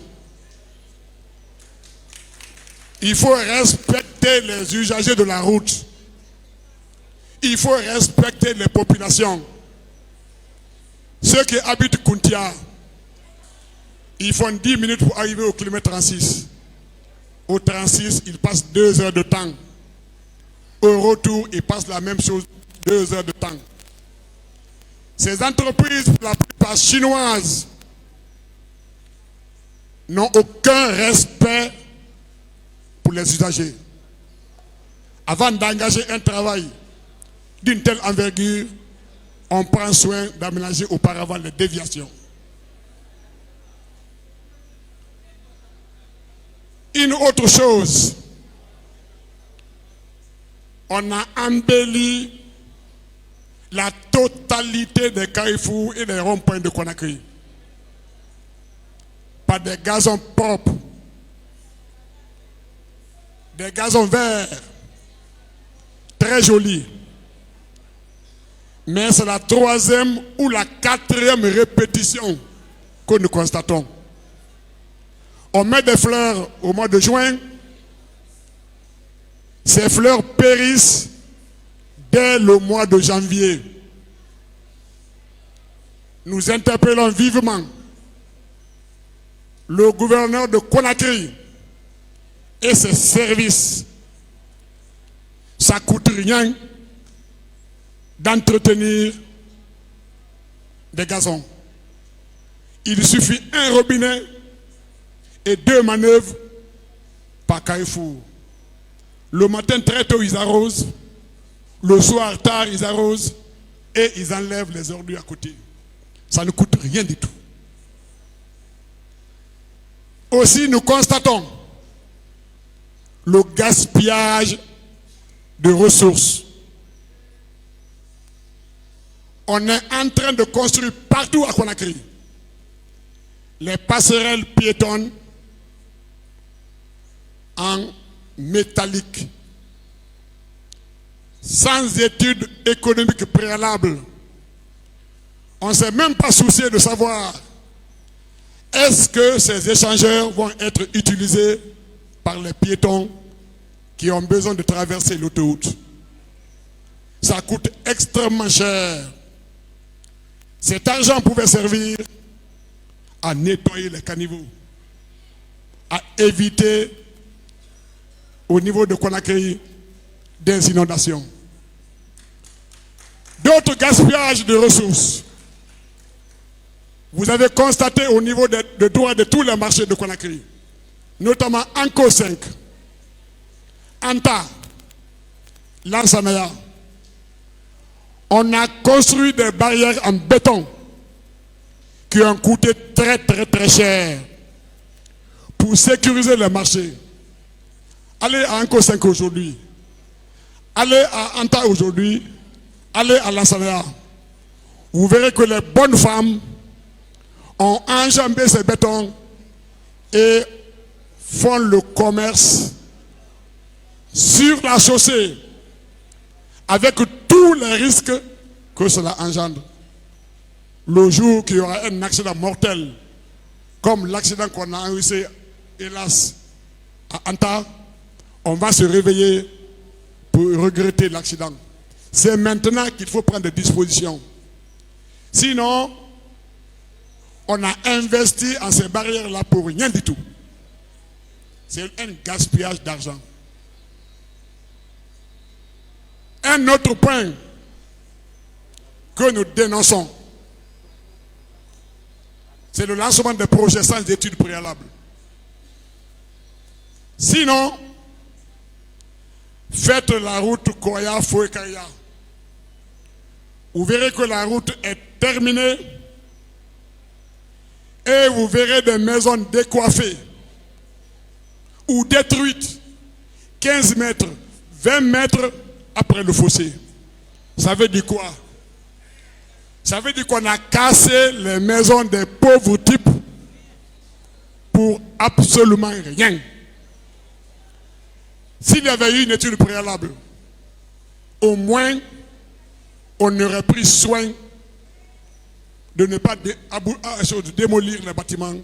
Il faut respecter les usagers de la route. Il faut respecter les populations. Ceux qui habitent Kountia, ils font 10 minutes pour arriver au kilomètre 36. Au 36, ils passent 2 heures de temps. Au retour, ils passent la même chose, 2 heures de temps. Ces entreprises, pour la plupart chinoises, n'ont aucun respect pour les usagers. Avant d'engager un travail d'une telle envergure, on prend soin d'aménager auparavant les déviations. Une autre chose, on a embelli la totalité des carrefours et des ronds-points de Conakry par des gazons propres, des gazons verts, très jolis. Mais c'est la 3e ou la 4e répétition que nous constatons. On met des fleurs au mois de juin. Ces fleurs périssent dès le mois de janvier. Nous interpellons vivement le gouverneur de Conakry et ses services. Ça ne coûte rien d'entretenir des gazons. Il suffit un robinet et 2 manœuvres par carrefour. Le matin très tôt, ils arrosent. Le soir tard, ils arrosent. Et ils enlèvent les ordures à côté. Ça ne coûte rien du tout. Aussi, nous constatons le gaspillage de ressources. On est en train de construire partout à Conakry les passerelles piétonnes en métallique, sans études économiques préalables. On ne s'est même pas soucié de savoir est-ce que ces échangeurs vont être utilisés par les piétons qui ont besoin de traverser l'autoroute. Ça coûte extrêmement cher. Cet argent pouvait servir à nettoyer les caniveaux, à éviter au niveau de Conakry des inondations. D'autres gaspillages de ressources. Vous avez constaté au niveau de droit de tous les marchés de Conakry, notamment Anko 5, Anta, Lansanaya. On a construit des barrières en béton qui ont coûté très cher pour sécuriser les marchés. Allez à Anko 5 aujourd'hui, allez à Anta aujourd'hui, allez à Lansanaya. Vous verrez que les bonnes femmes ont enjambé ces bétons et font le commerce sur la chaussée avec tous les risques que cela engendre. Le jour qu'il y aura un accident mortel, comme l'accident qu'on a enregistré, hélas, à Anta, on va se réveiller pour regretter l'accident. C'est maintenant qu'il faut prendre des dispositions. Sinon, on a investi en ces barrières-là pour rien du tout. C'est un gaspillage d'argent. Un autre point que nous dénonçons, c'est le lancement des projets sans études préalables. Sinon, faites la route Koya-Fouekaya. Vous verrez que la route est terminée et vous verrez des maisons décoiffées ou détruites 15 mètres, 20 mètres après le fossé. Ça veut dire quoi? Ça veut dire qu'on a cassé les maisons des pauvres types pour absolument rien. S'il y avait eu une étude préalable, au moins on aurait pris soin de ne pas démolir les bâtiments,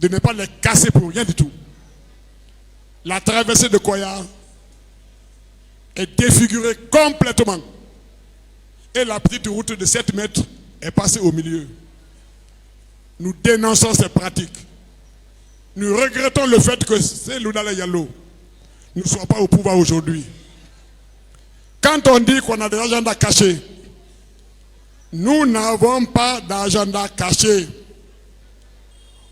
de ne pas les casser pour rien du tout. La traversée de Koya est défigurée complètement. Et la petite route de 7 mètres est passée au milieu. Nous dénonçons ces pratiques. Nous regrettons le fait que ces Loudala Yallo ne soient pas au pouvoir aujourd'hui. Quand on dit qu'on a des agendas cachés, nous n'avons pas d'agenda caché.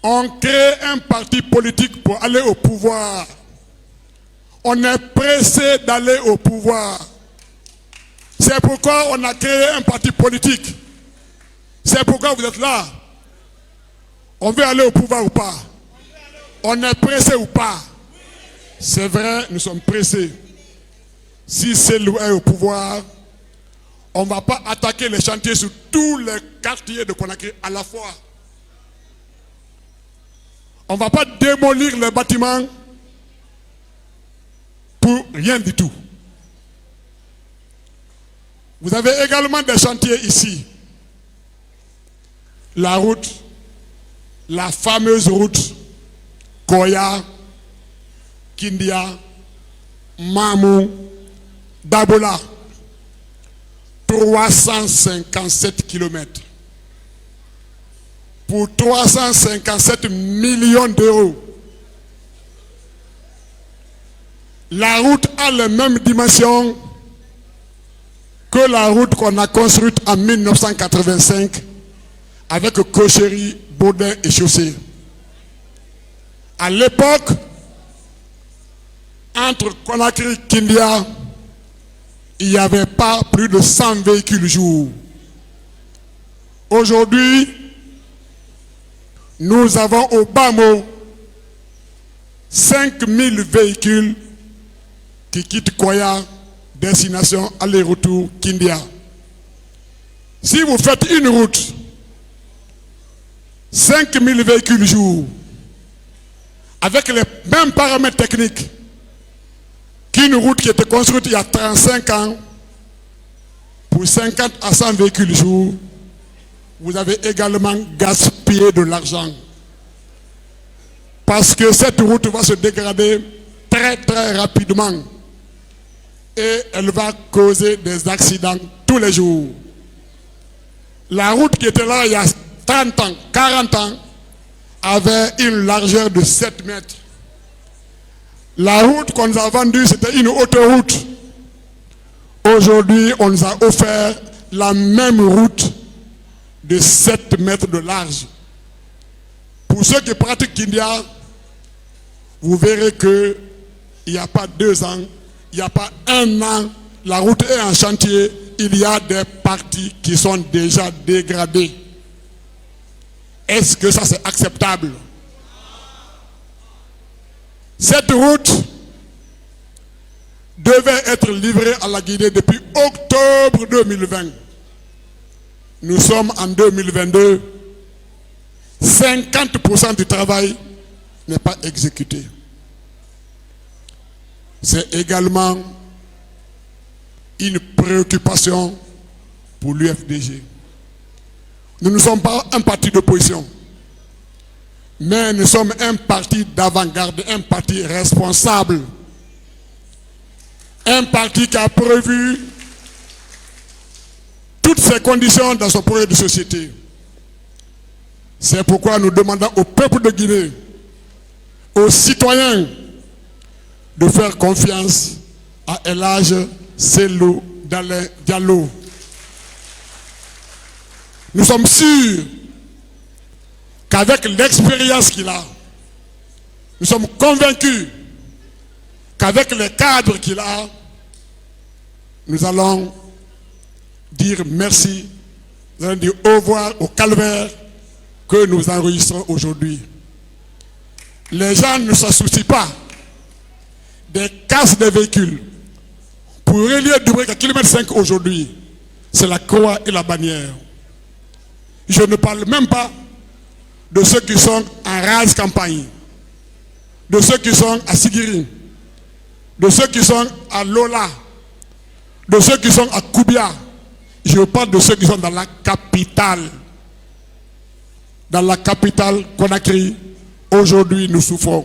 On crée un parti politique pour aller au pouvoir. On est pressé d'aller au pouvoir. C'est pourquoi on a créé un parti politique. C'est pourquoi vous êtes là. On veut aller au pouvoir ou pas? On est pressé ou pas? C'est vrai, nous sommes pressés. Si c'est est au pouvoir, on ne va pas attaquer les chantiers sur tous les quartiers de Conakry à la fois. On ne va pas démolir les bâtiments pour rien du tout. Vous avez également des chantiers ici. La route, la fameuse route Koya, Kindia, Mamou, Dabola. 357 km. Pour 357 millions d'euros. La route a les mêmes dimensions que la route qu'on a construite en 1985 avec Cocherie, Baudin et Chaussée. À l'époque, entre Conakry et Kindia, il n'y avait pas plus de 100 véhicules jour. Aujourd'hui, nous avons au bas mot 5000 véhicules qui quittent Koya, destination aller-retour Kindia. Si vous faites une route, 5000 véhicules jour, avec les mêmes paramètres techniques qu'une route qui était construite il y a 35 ans, pour 50 à 100 véhicules jour, vous avez également gaspillé de l'argent. Parce que cette route va se dégrader très très rapidement et elle va causer des accidents tous les jours. La route qui était là il y a 30 ans, 40 ans, avait une largeur de 7 mètres. La route qu'on nous a vendue, c'était une autoroute. Aujourd'hui, on nous a offert la même route de 7 mètres de large. Pour ceux qui pratiquent Kindia, vous verrez que il n'y a pas 2 ans, il n'y a pas 1 an, la route est en chantier, il y a des parties qui sont déjà dégradées. Est-ce que ça c'est acceptable? Cette route devait être livrée à la Guinée depuis octobre 2020. Nous sommes en 2022. 50% du travail n'est pas exécuté. C'est également une préoccupation pour l'UFDG. Nous ne sommes pas un parti d'opposition, mais nous sommes un parti d'avant-garde, un parti responsable, un parti qui a prévu toutes ces conditions dans son projet de société. C'est pourquoi nous demandons au peuple de Guinée, aux citoyens, de faire confiance à El Hadj Cellou Dalein Diallo. Nous sommes sûrs qu'avec l'expérience qu'il a, nous sommes convaincus qu'avec les cadres qu'il a, nous allons dire merci, nous allons dire au revoir au calvaire que nous enregistrons aujourd'hui. Les gens ne se soucient pas des casses des véhicules. Pour relier Dubreuil à km 5 aujourd'hui, c'est la croix et la bannière. Je ne parle même pas de ceux qui sont en rase campagne, de ceux qui sont à Sigiri, de ceux qui sont à Lola, de ceux qui sont à Koubia. Je parle de ceux qui sont dans la capitale. Dans la capitale Conakry, aujourd'hui nous souffrons.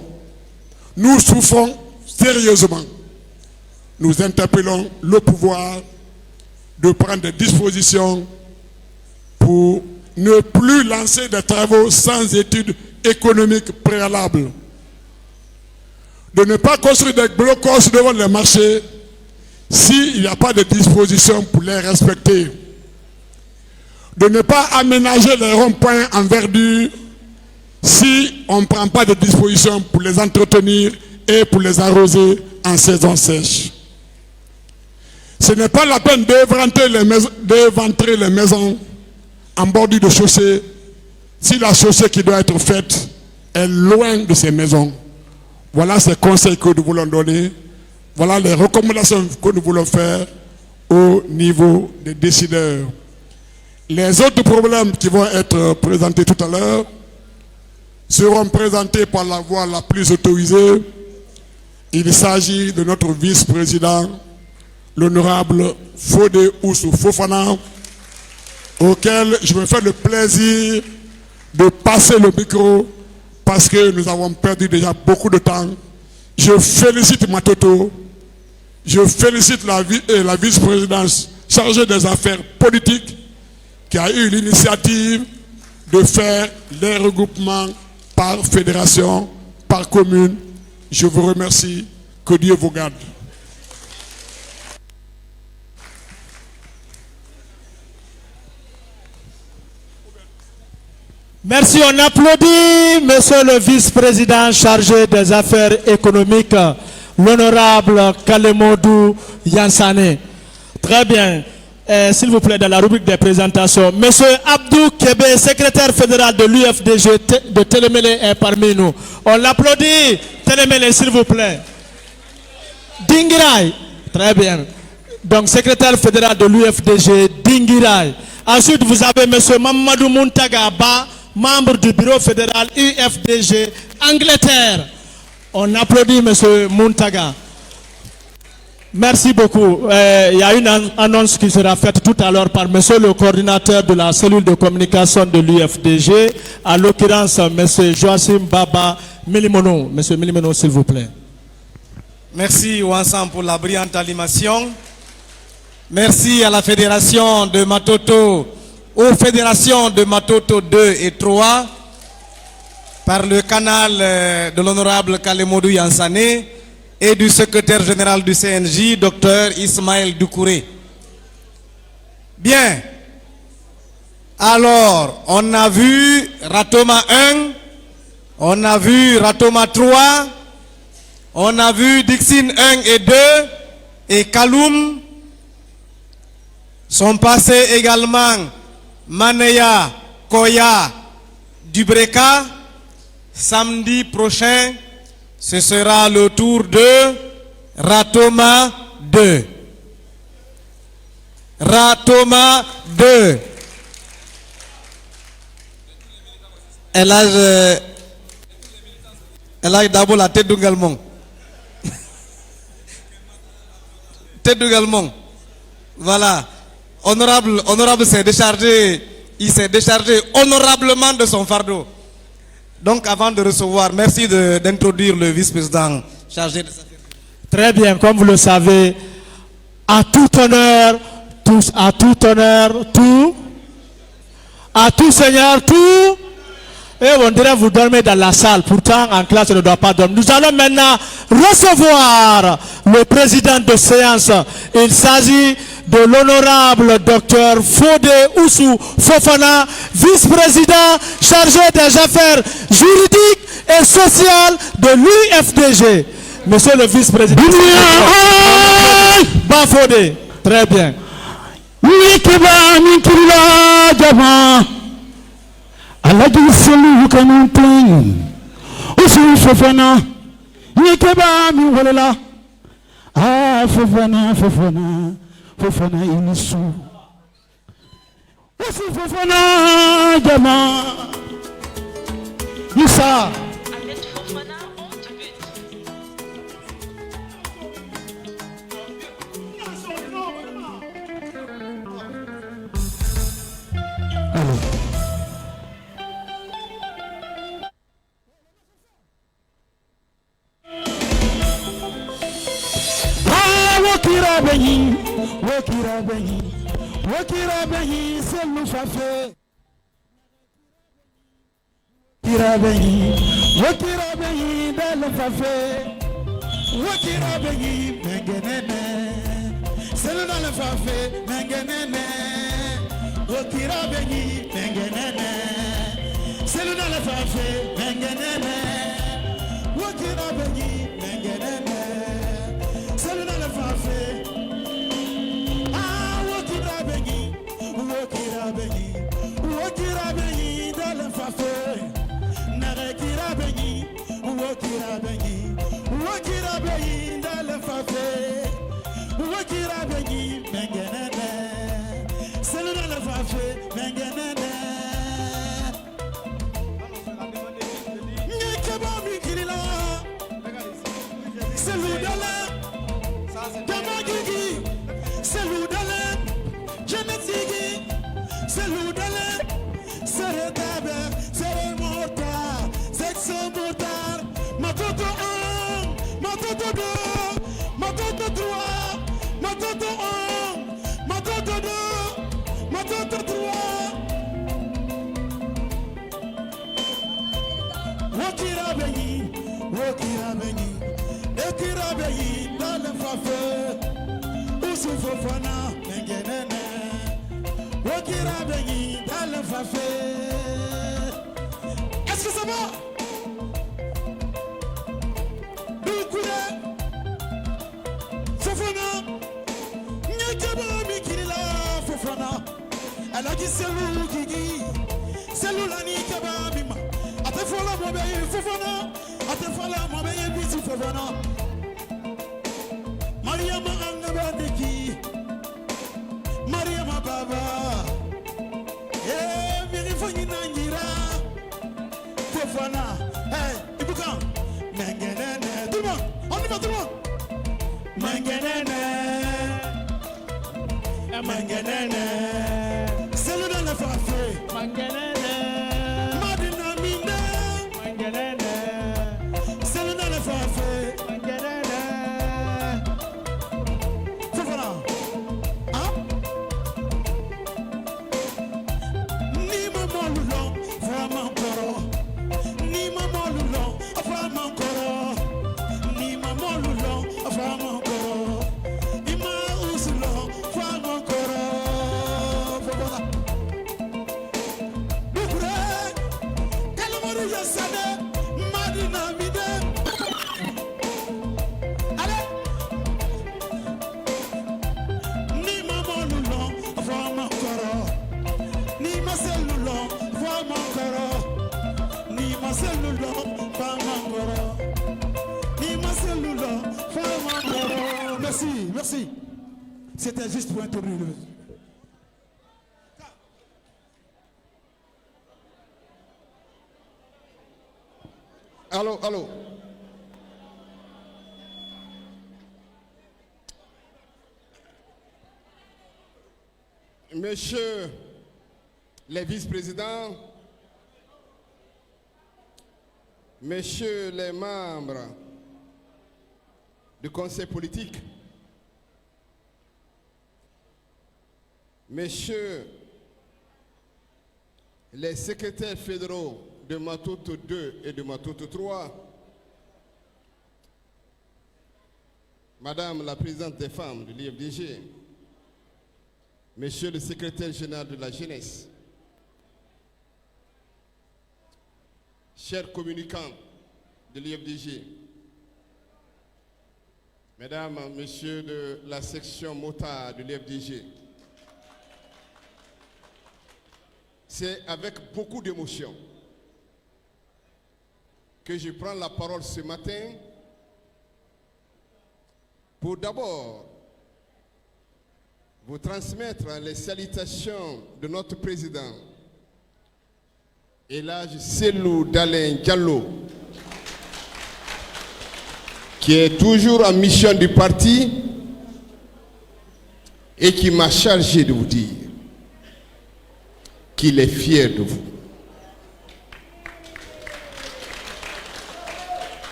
Nous souffrons sérieusement. Nous interpellons le pouvoir de prendre des dispositions pour ne plus lancer des travaux sans études économiques préalables. De ne pas construire des blocos devant les marchés s'il n'y a pas de dispositions pour les respecter. De ne pas aménager les ronds-points en verdure si on ne prend pas de dispositions pour les entretenir et pour les arroser en saison sèche. Ce n'est pas la peine d'éventrer les maisons en bordure de chaussée si la chaussée qui doit être faite est loin de ces maisons. Voilà ces conseils que nous voulons donner. Voilà les recommandations que nous voulons faire au niveau des décideurs. Les autres problèmes qui vont être présentés tout à l'heure seront présentés par la voie la plus autorisée. Il s'agit de notre vice-président, l'honorable Fodé Oussou Fofana, auquel je me fais le plaisir de passer le micro parce que nous avons perdu déjà beaucoup de temps. Je félicite Matoto, je félicite la vice-présidence chargée des affaires politiques qui a eu l'initiative de faire les regroupements par fédération, par commune. Je vous remercie. Que Dieu vous garde. Merci, on applaudit monsieur le vice-président chargé des affaires économiques, l'honorable Kalemodou Yansane. Très bien. S'il vous plaît, dans la rubrique des présentations, monsieur Abdou Kébé, secrétaire fédéral de l'UFDG de Télémélé est parmi nous. On l'applaudit. Télémélé, s'il vous plaît. Dingirai. Très bien. Donc, secrétaire fédéral de l'UFDG, Dingirai. Ensuite, vous avez monsieur Mamadou Muntaga Ba, membre du bureau fédéral UFDG Angleterre. On applaudit monsieur Muntaga. Merci beaucoup. Il y a une annonce qui sera faite tout à l'heure par monsieur le coordinateur de la cellule de communication de l'UFDG, à l'occurrence monsieur Joachim Baba Milimono. Monsieur Milimono, s'il vous plaît. Merci Wansan pour la brillante animation. Merci à la fédération de Matoto, aux fédérations de Matoto 2 et 3, par le canal de l'honorable Kalemodou Yansané et du secrétaire général du CNJ, Dr Ismaël Doucouré. Bien. Alors, on a vu Ratoma 1, on a vu Ratoma 3, on a vu Dixine 1 et 2 et Kaloum. Sont passés également Maneya, Koya, Dubreka. Samedi prochain, ce sera le tour de Ratoma 2. Ratoma 2. Elle a d'abord la tête d'Ungalmon. Tête d'Ungalmon. Voilà. Honorable s'est déchargé. Il s'est déchargé honorablement de son fardeau. Donc avant de recevoir, merci d'introduire le vice-président chargé de sa... Très bien, comme vous le savez, à tout honneur, à tout seigneur, tout. Et on dirait vous dormez dans la salle, pourtant en classe on ne doit pas dormir. Nous allons maintenant recevoir le président de séance. Il s'agit de l'honorable docteur Fodé Oussou Fofana, vice-président chargé des affaires juridiques et sociales de l'UFDG. Monsieur le vice-président. Bafodé, très bien. Alagi selu kanun plin Usu Fofana Nikeba mi walela Ah Fofana inisu Usu Fofana jama Yusa Wakira behi selu fafe Wakira behi dal fafe Wakira behi mengenene selu dal fafe mengenene Wakira behi mengenene selu dal fafe mengenene Wakira behi mengenene selu dal fafe Wakirabeyi dalen fafe Nakirabeyi Wakirabeyi dalen fafe Wakirabeyi mengenene Selu dalen fafe mengenene Nyekeba mikirila Selu dalen Damagigi Selu dalen Jenetigi Selu dalen Sere tabe, sere mortar, sexo mortar, Matoto 1, Matoto 2, Matoto 3, Matoto 1, Matoto 2, Matoto 3. Wakirabeyi, Ekirabeyi, dalen fafe, Usu Fofana, mengenene. Wakirabeyi, dalen fafe. Est-ce que ça va? Doukouré, Fofana, Nyekeba mikirila Fofana. Elle a dit Selou Gigi, Selou Lani Keba Bima. Atefola Mobeye Fofana, Atefola Mobeye Bisi Fofana. Mariama Angabadeki, Mariama Baba. Eh, Mirifoni Nangira, Fofana. Hey, Ibuka, Mengenene. Tout le monde, on y va tout le monde. Mengenene, Mengenene. C'est le dans le farfé. Mengenene. Madina Mine. Mengenene. C'est le dans le farfé. Mengenene. Sade, Madina Mide. Allez. Ni maman loulon, vois mon corps. Ni ma cellulon, vois mon corps. Ni ma cellulon, vois mon corps. Ni ma cellulon, vois mon corps. Merci, merci. C'était juste pour introduire le. Allô, allô. Messieurs les vice-présidents, messieurs les membres du conseil politique, messieurs les secrétaires fédéraux de Matoto 2 et de Matoto 3, Madame la présidente des femmes de l'IFDG, Monsieur le secrétaire général de la jeunesse, chers communicants de l'IFDG, Mesdames, Messieurs de la section motard de l'IFDG, c'est avec beaucoup d'émotion que je prends la parole ce matin pour d'abord vous transmettre les salutations de notre président, Elhadji Cellou Dalein Diallo, qui est toujours en mission du parti et qui m'a chargé de vous dire qu'il est fier de vous.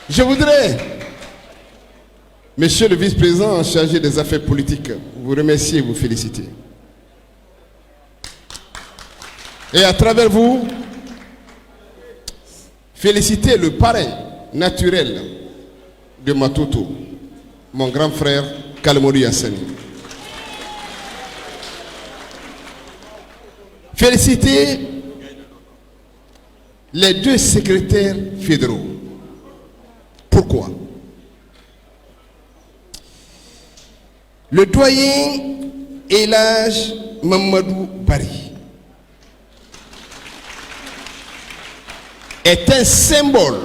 Je voudrais, Monsieur le vice-président chargé des affaires politiques, vous remercier et vous féliciter. Et à travers vous, féliciter le parrain naturel de Matoto, mon grand frère Kalmouri Yassani. Féliciter les deux secrétaires fédéraux. Pourquoi? Le doyen Elhadji Mamadou Barry est un symbole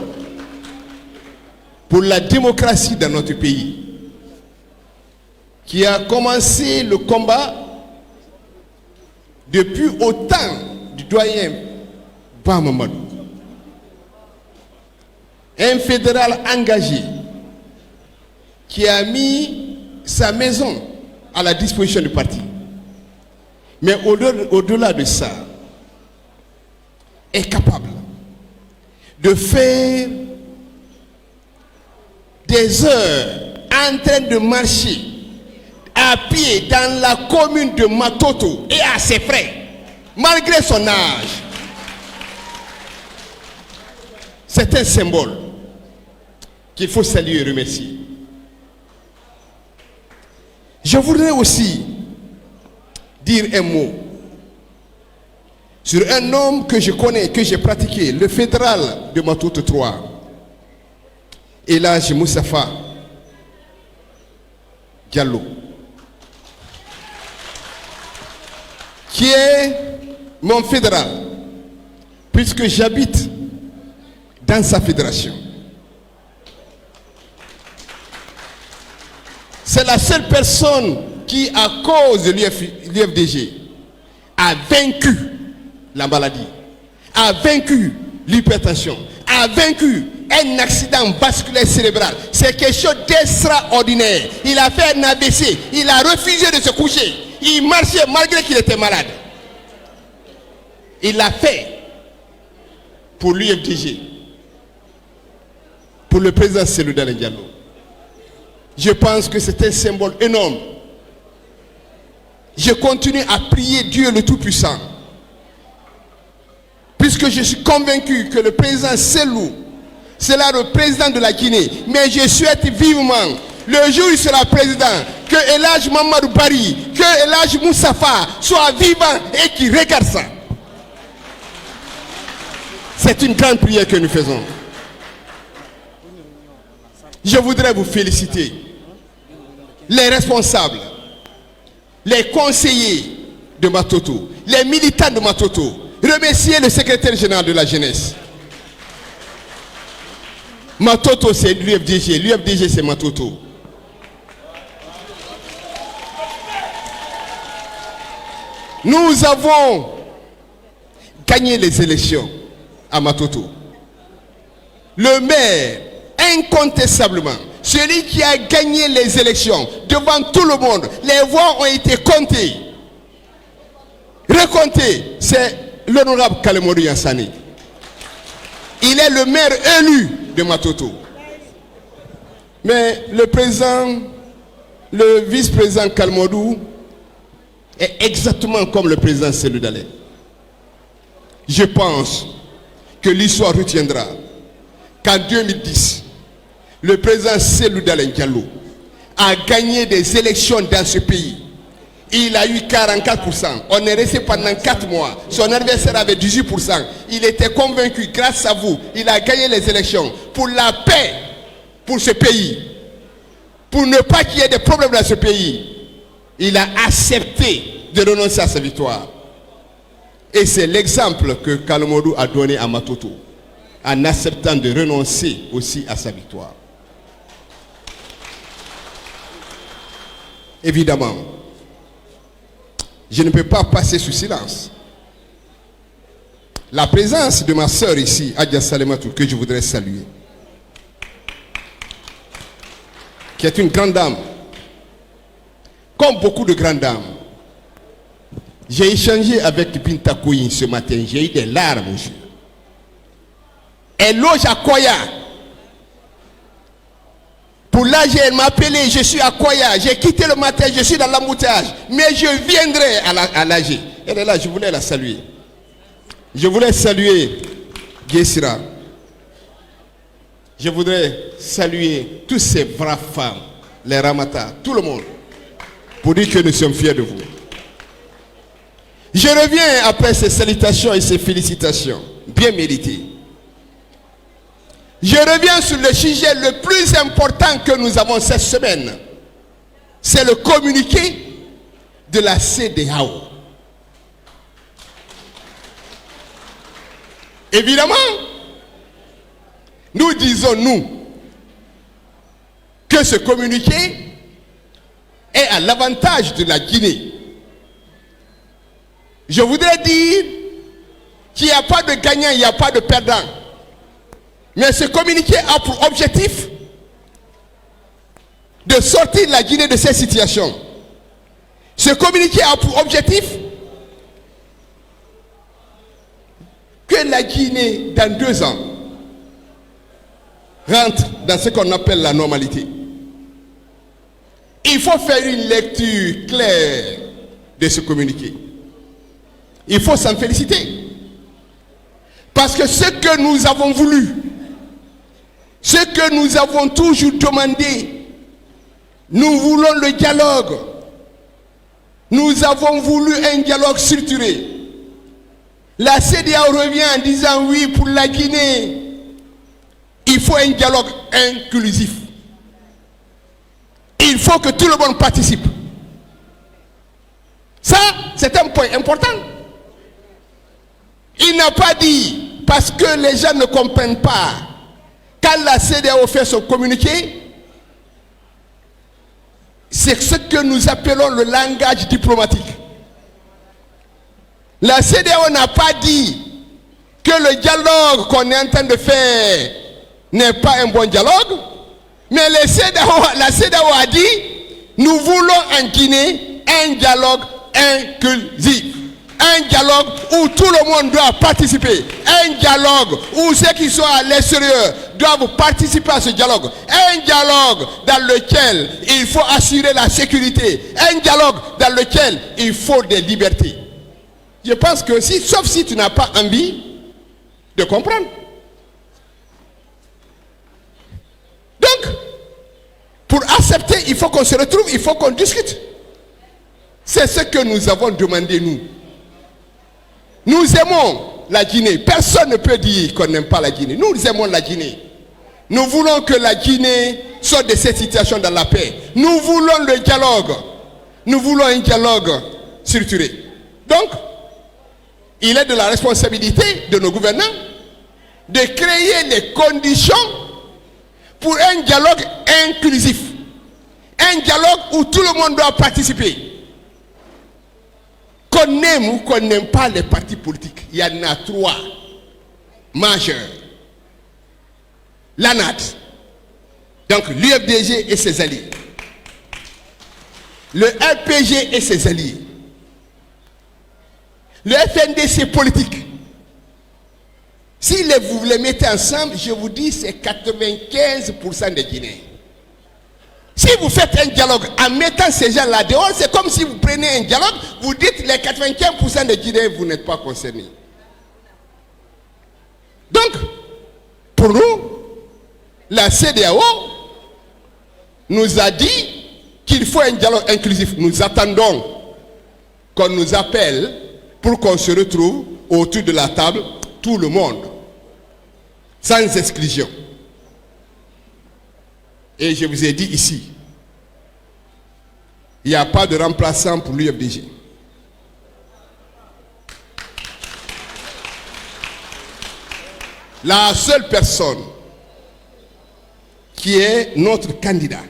pour la démocratie dans notre pays, qui a commencé le combat depuis au temps du doyen Ba Mamadou. Un fédéral engagé qui a mis sa maison à la disposition du parti. Mais au-delà de ça, est capable de faire des heures en train de marcher à pied dans la commune de Matoto et à ses frais, malgré son âge. C'est un symbole qu'il faut saluer et remercier. Je voudrais aussi dire un mot sur un homme que je connais, que j'ai pratiqué, le fédéral de Matoto 3, Elhadji Moustapha Diallo, qui est mon fédéral, puisque j'habite dans sa fédération. C'est la seule personne qui, à cause de l'IFDG, a vaincu la maladie, a vaincu l'hypertension, a vaincu un accident vasculaire cérébral. C'est quelque chose d'extraordinaire. Il a fait un AVC, il a refusé de se coucher. Il marchait malgré qu'il était malade. Il l'a fait pour l'IFDG, pour le président Cellou Dalein Diallo. Je pense que c'est un symbole énorme. Je continue à prier Dieu le Tout-Puissant, puisque je suis convaincu que le président Cellou, c'est là le président de la Guinée. Mais je souhaite vivement, le jour où il sera président, que Elhadji Mamadou Barry, que Elhadji Moustapha soit vivant et qu'il regarde ça. C'est une grande prière que nous faisons. Je voudrais vous féliciter, les responsables, les conseillers de Matoto, les militants de Matoto, remercier le secrétaire général de la jeunesse. Matoto, c'est l'UFDG. L'UFDG, c'est Matoto. Nous avons gagné les élections à Matoto. Le maire, incontestablement, celui qui a gagné les élections devant tout le monde, les voix ont été comptées. Recomptées, c'est l'honorable Kalemodou Yansani. Il est le maire élu de Matoto. Mais le vice-président Kalemodou est exactement comme le président Cellou Dalein. Je pense que l'histoire retiendra qu'en 2010, le président Cellou Dalein Diallo a gagné des élections dans ce pays. Il a eu 44%. On est resté pendant 4 mois. Son adversaire avait 18%. Il était convaincu, grâce à vous, il a gagné les élections pour la paix, pour ce pays, pour ne pas qu'il y ait des problèmes dans ce pays. Il a accepté de renoncer à sa victoire. Et c'est l'exemple que Kalemodou a donné à Matoto, en acceptant de renoncer aussi à sa victoire. Évidemment, je ne peux pas passer sous silence la présence de ma sœur ici, Adja Salematou, que je voudrais saluer, qui est une grande dame. Comme beaucoup de grandes dames, j'ai échangé avec Binta Koyin ce matin, j'ai eu des larmes aux yeux. Elle loge à Koya. Pour l'âge, elle m'a appelé, je suis à Koya, j'ai quitté le matin, je suis dans l'embouteillage, mais je viendrai à l'âge. Elle est là, je voulais la saluer. Je voulais saluer Gessira. Je voudrais saluer tous ces braves femmes, les Ramata, tout le monde, pour dire que nous sommes fiers de vous. Je reviens après ces salutations et ces félicitations, bien méritées. Je reviens sur le sujet le plus important que nous avons cette semaine. C'est le communiqué de la CEDEAO. Évidemment, nous disons, nous, que ce communiqué est à l'avantage de la Guinée. Je voudrais dire qu'il n'y a pas de gagnant, il n'y a pas de perdant. Mais ce communiqué a pour objectif de sortir la Guinée de cette situation. Ce communiqué a pour objectif que la Guinée, dans 2 ans, rentre dans ce qu'on appelle la normalité. Il faut faire une lecture claire de ce communiqué. Il faut s'en féliciter. Parce que ce que nous avons voulu, ce que nous avons toujours demandé, nous voulons le dialogue. Nous avons voulu un dialogue structuré. La CEDEAO revient en disant oui, pour la Guinée, il faut un dialogue inclusif. Il faut que tout le monde participe. Ça, c'est un point important. Il n'a pas dit, parce que les gens ne comprennent pas, quand la CEDEAO fait son communiqué, c'est ce que nous appelons le langage diplomatique. La CEDEAO n'a pas dit que le dialogue qu'on est en train de faire n'est pas un bon dialogue, mais la CEDEAO a dit, nous voulons en Guinée un dialogue inclusif. Un dialogue où tout le monde doit participer. Un dialogue où ceux qui sont à l'extérieur doivent participer à ce dialogue. Un dialogue dans lequel il faut assurer la sécurité. Un dialogue dans lequel il faut des libertés. Je pense que sauf si tu n'as pas envie de comprendre. Donc, pour accepter, il faut qu'on se retrouve, il faut qu'on discute. C'est ce que nous avons demandé, nous. Nous aimons la Guinée. Personne ne peut dire qu'on n'aime pas la Guinée. Nous aimons la Guinée. Nous voulons que la Guinée sorte de cette situation dans la paix. Nous voulons le dialogue. Nous voulons un dialogue structuré. Donc, il est de la responsabilité de nos gouvernants de créer les conditions pour un dialogue inclusif. Un dialogue où tout le monde doit participer. Qu'on aime ou qu'on n'aime pas les partis politiques, il y en a 3 majeurs. L'ANAD, donc l'UFDG et ses alliés. Le RPG et ses alliés. Le FNDC politique. Si vous les mettez ensemble, je vous dis, c'est 95% des Guinéens. Si vous faites un dialogue en mettant ces gens-là dehors, c'est comme si vous prenez un dialogue, vous dites les 95% des Guinéens, vous n'êtes pas concernés. Donc, pour nous, la CEDEAO nous a dit qu'il faut un dialogue inclusif. Nous attendons qu'on nous appelle pour qu'on se retrouve autour de la table, tout le monde, sans exclusion. Et je vous ai dit ici, il n'y a pas de remplaçant pour l'UFDG. La seule personne qui est notre candidat,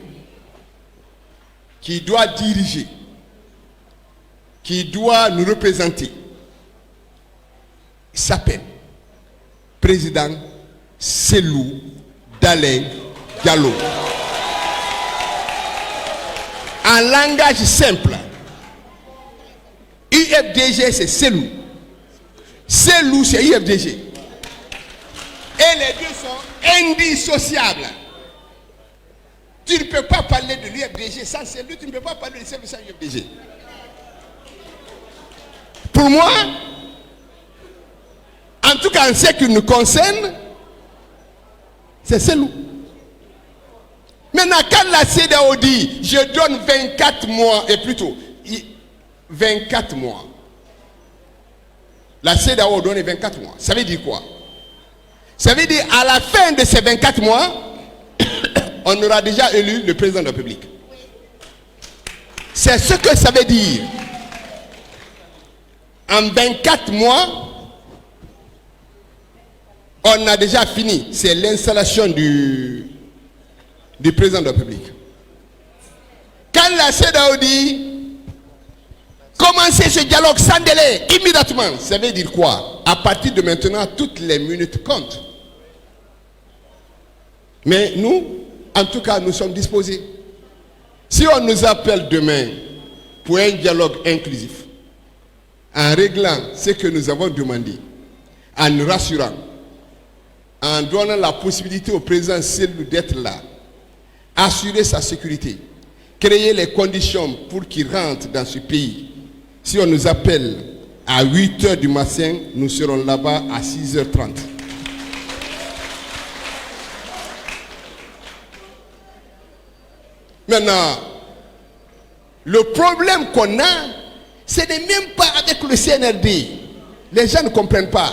qui doit diriger, qui doit nous représenter, s'appelle président Cellou Dalein Diallo. En langage simple, UFDG c'est Cellou. Cellou c'est UFDG. Et les deux sont indissociables. Tu ne peux pas parler de l'UFDG sans Cellou, tu ne peux pas parler de Cellou sans UFDG. Pour moi, en tout cas en ce qui nous concerne, c'est Cellou. Maintenant, quand la CEDEAO dit, je donne 24 mois, et plutôt, 24 mois. La CEDEAO donne 24 mois. Ça veut dire quoi? Ça veut dire, à la fin de ces 24 mois, on aura déjà élu le président de la République. C'est ce que ça veut dire. En 24 mois, on a déjà fini. C'est l'installation du président de la République. Quand la CEDEAO dit commencer ce dialogue sans délai, immédiatement, ça veut dire quoi? À partir de maintenant, toutes les minutes comptent. Mais nous, en tout cas, nous sommes disposés. Si on nous appelle demain pour un dialogue inclusif, en réglant ce que nous avons demandé, en nous rassurant, en donnant la possibilité au président Cellou d'être là, assurer sa sécurité, créer les conditions pour qu'il rentre dans ce pays. Si on nous appelle à 8 h du matin, nous serons là-bas à 6 h 30. Maintenant, le problème qu'on a, ce n'est même pas avec le CNRD. Les gens ne comprennent pas.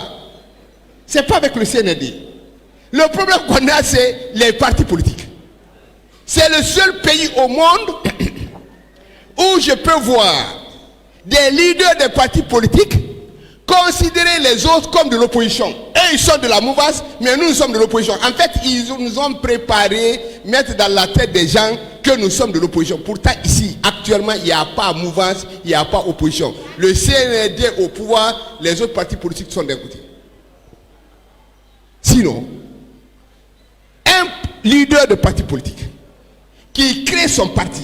Ce n'est pas avec le CNRD. Le problème qu'on a, c'est les partis politiques. C'est le seul pays au monde où je peux voir des leaders des partis politiques considérer les autres comme de l'opposition. Eux, ils sont de la mouvance, mais nous sommes de l'opposition. En fait, ils nous ont préparé, mettre dans la tête des gens que nous sommes de l'opposition. Pourtant, ici, actuellement, il n'y a pas mouvance, il n'y a pas opposition. Le CNRD au pouvoir, les autres partis politiques sont d'un côté. Sinon, un leader de parti politique qui crée son parti,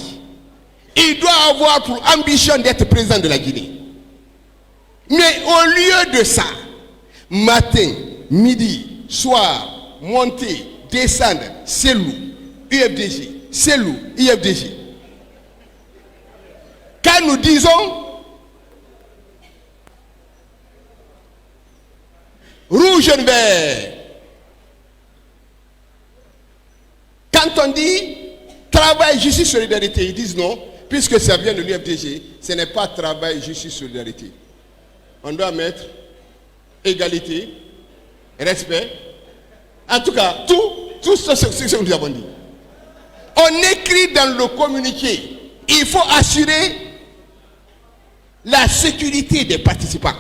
il doit avoir pour ambition d'être président de la Guinée. Mais au lieu de ça, matin, midi, soir, monter, descendre, Cellou, UFDG, Cellou, UFDG. Quand nous disons rouge et vert, quand on dit travail, justice, solidarité, ils disent non, puisque ça vient de l'UFDG, ce n'est pas travail, justice, solidarité. On doit mettre égalité, respect. En tout cas, tout ce que nous avons dit. On écrit dans le communiqué, il faut assurer la sécurité des participants.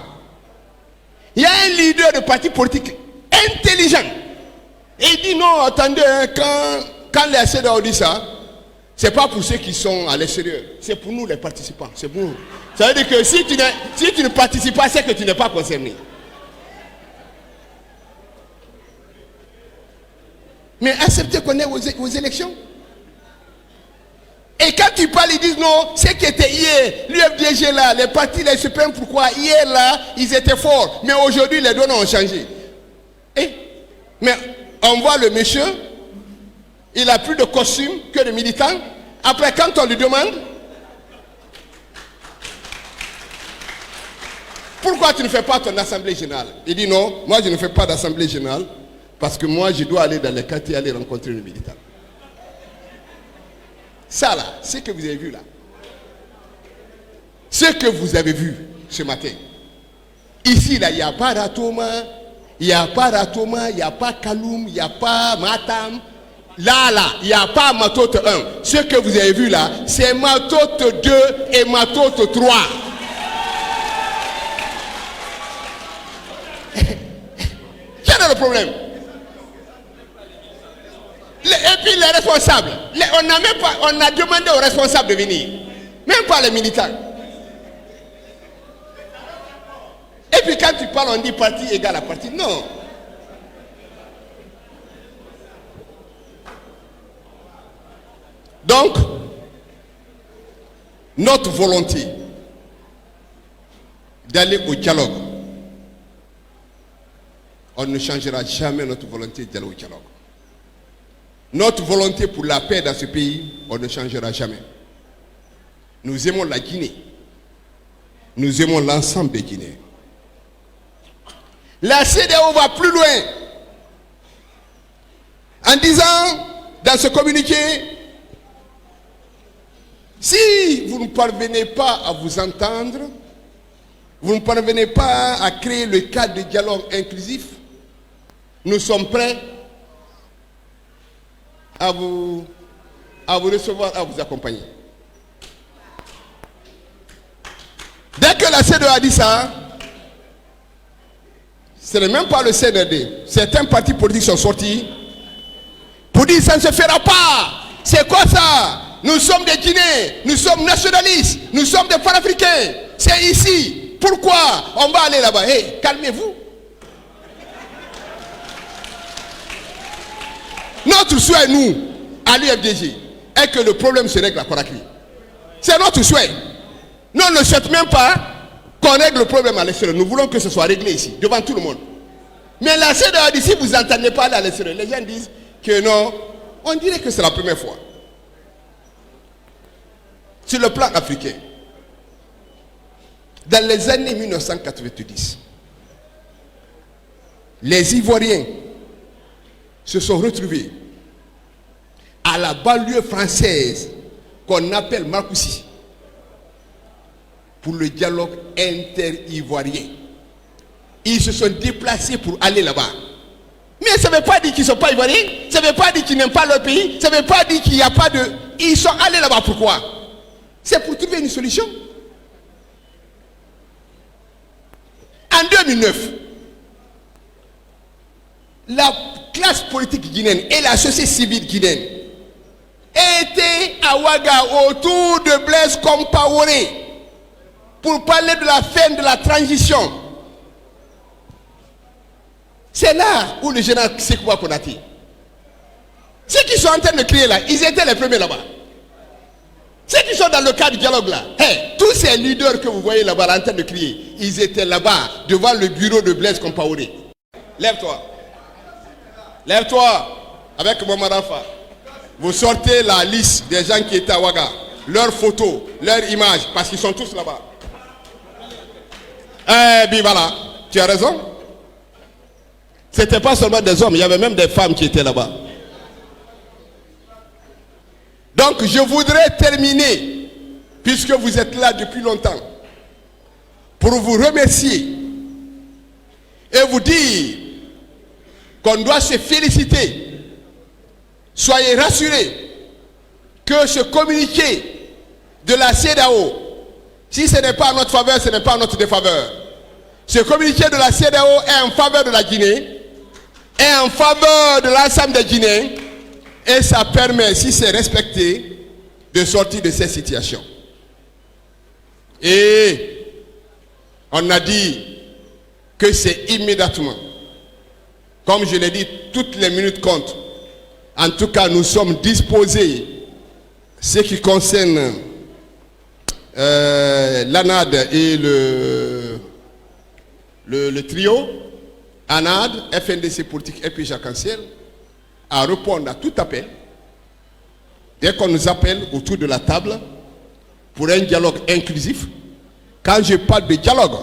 Il y a un leader de parti politique intelligent. Et il dit non, attendez, hein, quand les CEDEAO dit ça, c'est pas pour ceux qui sont à l'extérieur, c'est pour nous les participants, c'est pour nous. Ça veut dire que si tu ne participes pas, c'est que tu n'es pas concerné. Mais acceptez qu'on est aux élections. Et quand tu parles, ils disent non, ce qui était hier, l'UFDG là, les partis, les suprêmes, pourquoi hier là, ils étaient forts, mais aujourd'hui les données ont changé. Mais on voit le monsieur, il a plus de costume que de militant. Après, quand on lui demande, pourquoi tu ne fais pas ton assemblée générale? Il dit non, moi je ne fais pas d'assemblée générale, parce que moi je dois aller dans les quartiers, aller rencontrer le militant. Ça là, ce que vous avez vu là, ce que vous avez vu ce matin, ici là, il n'y a pas Ratoma, il n'y a pas Ratoma, il n'y a pas Kaloum, il n'y a pas Matam. Là, il n'y a pas Matote 1. Ce que vous avez vu là, c'est Matote 2 et Matote 3. Quel est le problème? Et puis les responsables, on a demandé aux responsables de venir, même pas les militants. Et puis quand tu parles, on dit parti égale à parti. Non. Donc, notre volonté d'aller au dialogue, on ne changera jamais notre volonté d'aller au dialogue. Notre volonté pour la paix dans ce pays, on ne changera jamais. Nous aimons la Guinée. Nous aimons l'ensemble des Guinéens. La CEDEAO va plus loin en disant dans ce communiqué, si vous ne parvenez pas à vous entendre, vous ne parvenez pas à créer le cadre de dialogue inclusif, nous sommes prêts à vous recevoir, à vous accompagner. Dès que la CEDEAO a dit ça, ce n'est même pas le CNRD. Certains partis politiques sont sortis pour dire ça ne se fera pas. C'est quoi ça? Nous sommes des Guinéens, nous sommes nationalistes, nous sommes des panafricains. C'est ici. Pourquoi on va aller là-bas? Hey, calmez-vous. Notre souhait, nous, à l'UFDG, est que le problème se règle à Conakry. C'est notre souhait. Nous ne souhaitons même pas qu'on règle le problème à l'extérieur. Nous voulons que ce soit réglé ici, devant tout le monde. Mais la CEDEAO dit, si vous n'entendez pas aller à l'extérieur, les gens disent que non, on dirait que c'est la première fois. Sur le plan africain, dans les années 1990, les Ivoiriens se sont retrouvés à la banlieue française qu'on appelle Marcoussis pour le dialogue inter-ivoirien. Ils se sont déplacés pour aller là-bas. Mais ça ne veut pas dire qu'ils ne sont pas ivoiriens, ça ne veut pas dire qu'ils n'aiment pas leur pays, ça ne veut pas dire qu'il n'y a pas de... Ils sont allés là-bas, pourquoi? C'est pour trouver une solution. En 2009, la classe politique guinéenne et la société civile guinéenne étaient à Ouaga autour de Blaise Compaoré pour parler de la fin de la transition. C'est là où le général Sékou Konaté, ceux qui sont en train de crier là, ils étaient les premiers là-bas. Ceux qui sont dans le cadre du dialogue là, hey, tous ces leaders que vous voyez là-bas en train de crier, ils étaient là-bas devant le bureau de Blaise Compaoré. Lève-toi. Lève-toi avec Mohamed Rafa. Vous sortez la liste des gens qui étaient à Ouaga, leurs photos, leurs images, parce qu'ils sont tous là-bas. Eh bien voilà, tu as raison. C'était pas seulement des hommes, il y avait même des femmes qui étaient là-bas. Donc je voudrais terminer, puisque vous êtes là depuis longtemps, pour vous remercier et vous dire qu'on doit se féliciter. Soyez rassurés que ce communiqué de la CEDEAO, si ce n'est pas en notre faveur, ce n'est pas en notre défaveur. Ce communiqué de la CEDEAO est en faveur de la Guinée, est en faveur de l'ensemble des Guinéens, et ça permet, si c'est respecté, de sortir de cette situation. Et on a dit que c'est immédiatement, comme je l'ai dit, toutes les minutes comptent. En tout cas, nous sommes disposés, ce qui concerne l'ANAD et le trio, ANAD, FNDC politique et puis Jacques-Anciel, à répondre à tout appel, dès qu'on nous appelle autour de la table, pour un dialogue inclusif. Quand je parle de dialogue,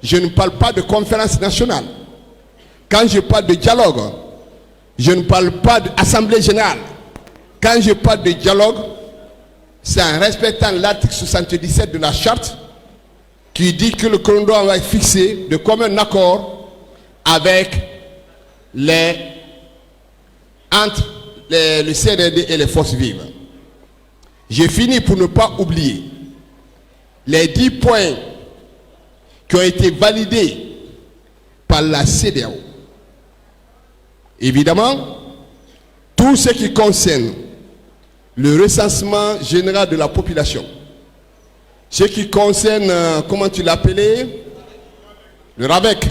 je ne parle pas de conférence nationale. Quand je parle de dialogue, je ne parle pas d'assemblée générale. Quand je parle de dialogue, c'est en respectant l'article 77 de la charte qui dit que le chrono va être fixé de commun accord avec entre le CNRD et les forces vives. J'ai fini pour ne pas oublier les 10 points qui ont été validés par la CEDEAO. Évidemment, tout ce qui concerne le recensement général de la population, ce qui concerne, comment tu l'appelais, le RAVEC,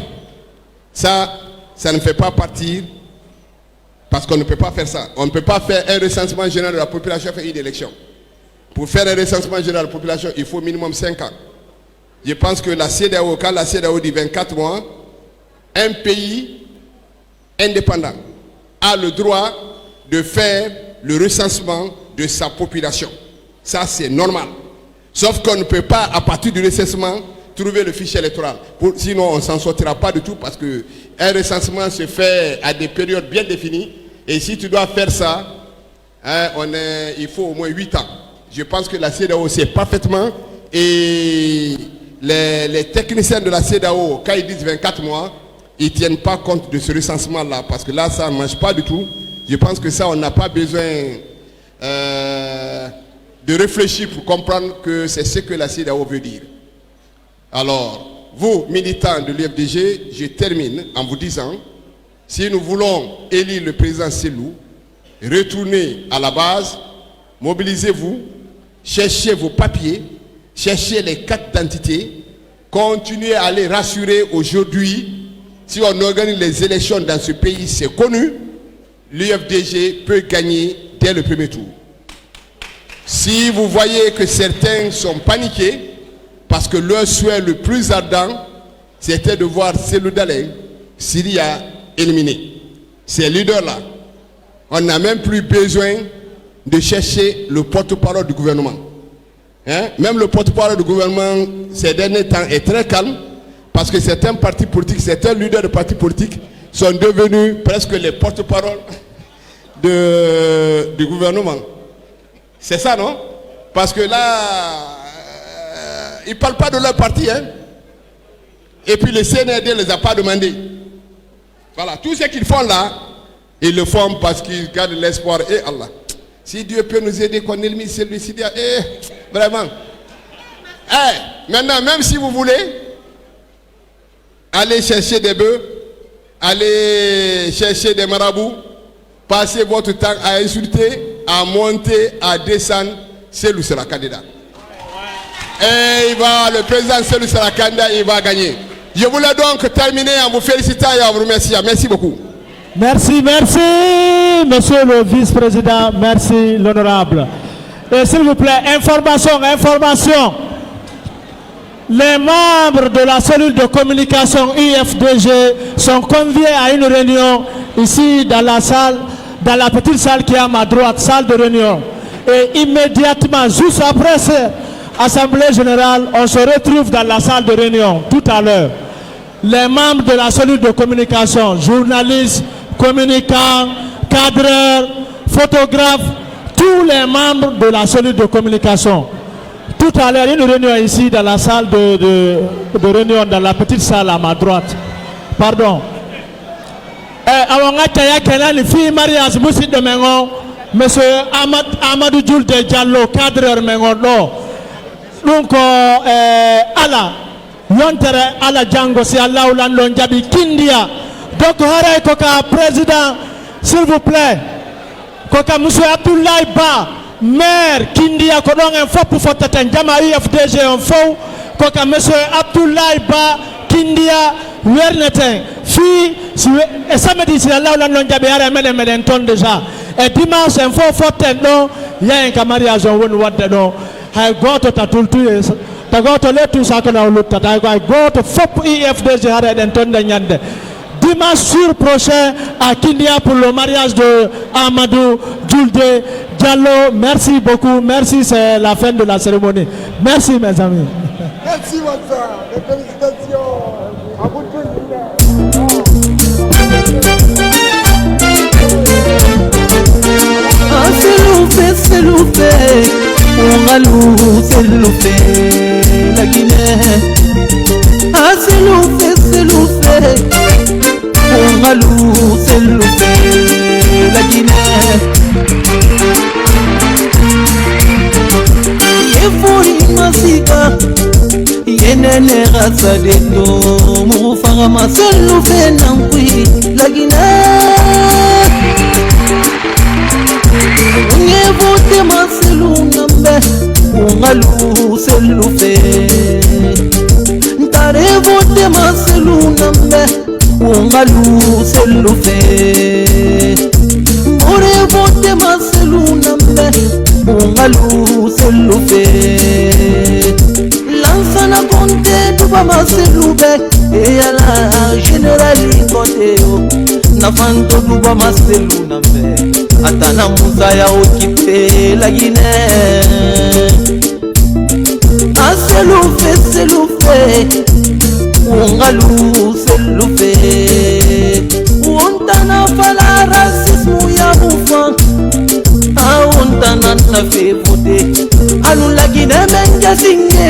ça ne fait pas partie, parce qu'on ne peut pas faire ça. On ne peut pas faire un recensement général de la population et faire une élection. Pour faire un recensement général de la population, il faut minimum 5 ans. Je pense que la CEDEAO, quand la CEDEAO dit 24 mois, un pays indépendant a le droit de faire le recensement de sa population. Ça, c'est normal. Sauf qu'on ne peut pas, à partir du recensement, trouver le fichier électoral. Sinon, on ne s'en sortira pas du tout parce qu'un recensement se fait à des périodes bien définies. Et si tu dois faire ça, il faut au moins 8 ans. Je pense que la CEDEAO sait parfaitement. Et les techniciens de la CEDEAO, quand ils disent 24 mois, ils ne tiennent pas compte de ce recensement-là. Parce que là, ça ne marche pas du tout. Je pense que ça, on n'a pas besoin de réfléchir pour comprendre que c'est ce que la CEDEAO veut dire. Alors, vous, militants de l'UFDG, je termine en vous disant, si nous voulons élire le président Cellou, retournez à la base, mobilisez-vous, cherchez vos papiers, cherchez les cartes d'identité, continuez à les rassurer aujourd'hui. Si on organise les élections dans ce pays, c'est connu, l'UFDG peut gagner dès le premier tour. Si vous voyez que certains sont paniqués, parce que leur souhait le plus ardent, c'était de voir Cellou Dalein, Syria, éliminé. Ces leaders-là, on n'a même plus besoin de chercher le porte-parole du gouvernement. Même le porte-parole du gouvernement, ces derniers temps, est très calme, parce que certains partis politiques, certains leaders de partis politiques sont devenus presque les porte-parole du gouvernement. C'est ça, non? Parce que là, ils ne parlent pas de leur parti. Et puis le CNRD ne les a pas demandé. Voilà, tout ce qu'ils font là, ils le font parce qu'ils gardent l'espoir. Et Allah, si Dieu peut nous aider qu'on élimine celui-ci, vraiment. Maintenant, même si vous voulez, allez chercher des bœufs, allez chercher des marabouts, passez votre temps à insulter, à monter, à descendre, Cellou sera candidat. Et le président Cellou sera candidat, il va gagner. Je voulais donc terminer en vous félicitant et en vous remerciant. Merci beaucoup. Merci, merci, monsieur le vice-président, merci l'honorable. Et s'il vous plaît, information. Les membres de la cellule de communication IFDG sont conviés à une réunion ici dans la salle, dans la petite salle qui est à ma droite, salle de réunion. Et immédiatement, juste après cette assemblée générale, on se retrouve dans la salle de réunion tout à l'heure. Les membres de la cellule de communication, journalistes, communicants, cadreurs, photographes, tous les membres de la cellule de communication. Tout à l'heure, une réunion ici dans la salle de réunion, dans la petite salle à ma droite. Pardon. Awanga Taya Kenan, fille mariage, Moussi de Mengon, monsieur Amadou Djoul de Diallo, cadreur Mengon. Donc, Allah, Yontere, Allah Django, si Allah ou l'Anlonjabi, Kindia. Donc, Hare Koka, président, s'il vous plaît, Koka monsieur Abdoulaye Ba, maire, Kindia, Kodong, un faux pour Fotaten, Jama UFDG, un faux, Koka monsieur Abdoulaye Ba, Kindia, Werneten, fille, et samedi, si Allah ou l'Anlonjabi, Meden ton déjà. Et dimanche, un faux Fotaten, non, il y a un camariage, on va non. I go to Tatultu, I go to Letu Sakana Lutat, I go to FOP IFDG and Tonda Nyande. Dimanche sur prochain à Kindia pour le mariage de Amadou Djoulde Diallo. Merci beaucoup, merci, c'est la fin de la cérémonie. Merci mes amis. Merci mon frère, félicitations. À vous tous. C'est loupé, on a loup, c'est loupé, la Guinée. Ah, c'est loupé, on a loup, c'est loupé, la Guinée. Yefuri masika, yenene rasa de to, mufanga c'est loupé, nankui, la Guinée. Nyevote maselu nambe ungalu selufe Ntarevote maselu nambe ungalu selufe Morevote maselu nambe ungalu selufe Lansana konte tuba maselube Eyala generali konte yo Nafanto tuba maselu nambe Atana Musa ya okipe la Guinée. Ah, c'est loupé, ungalu c'est loupé. Untana fala racisme ya mouvement. Ah, untana na fait voter. Anu la Guinée menja signé.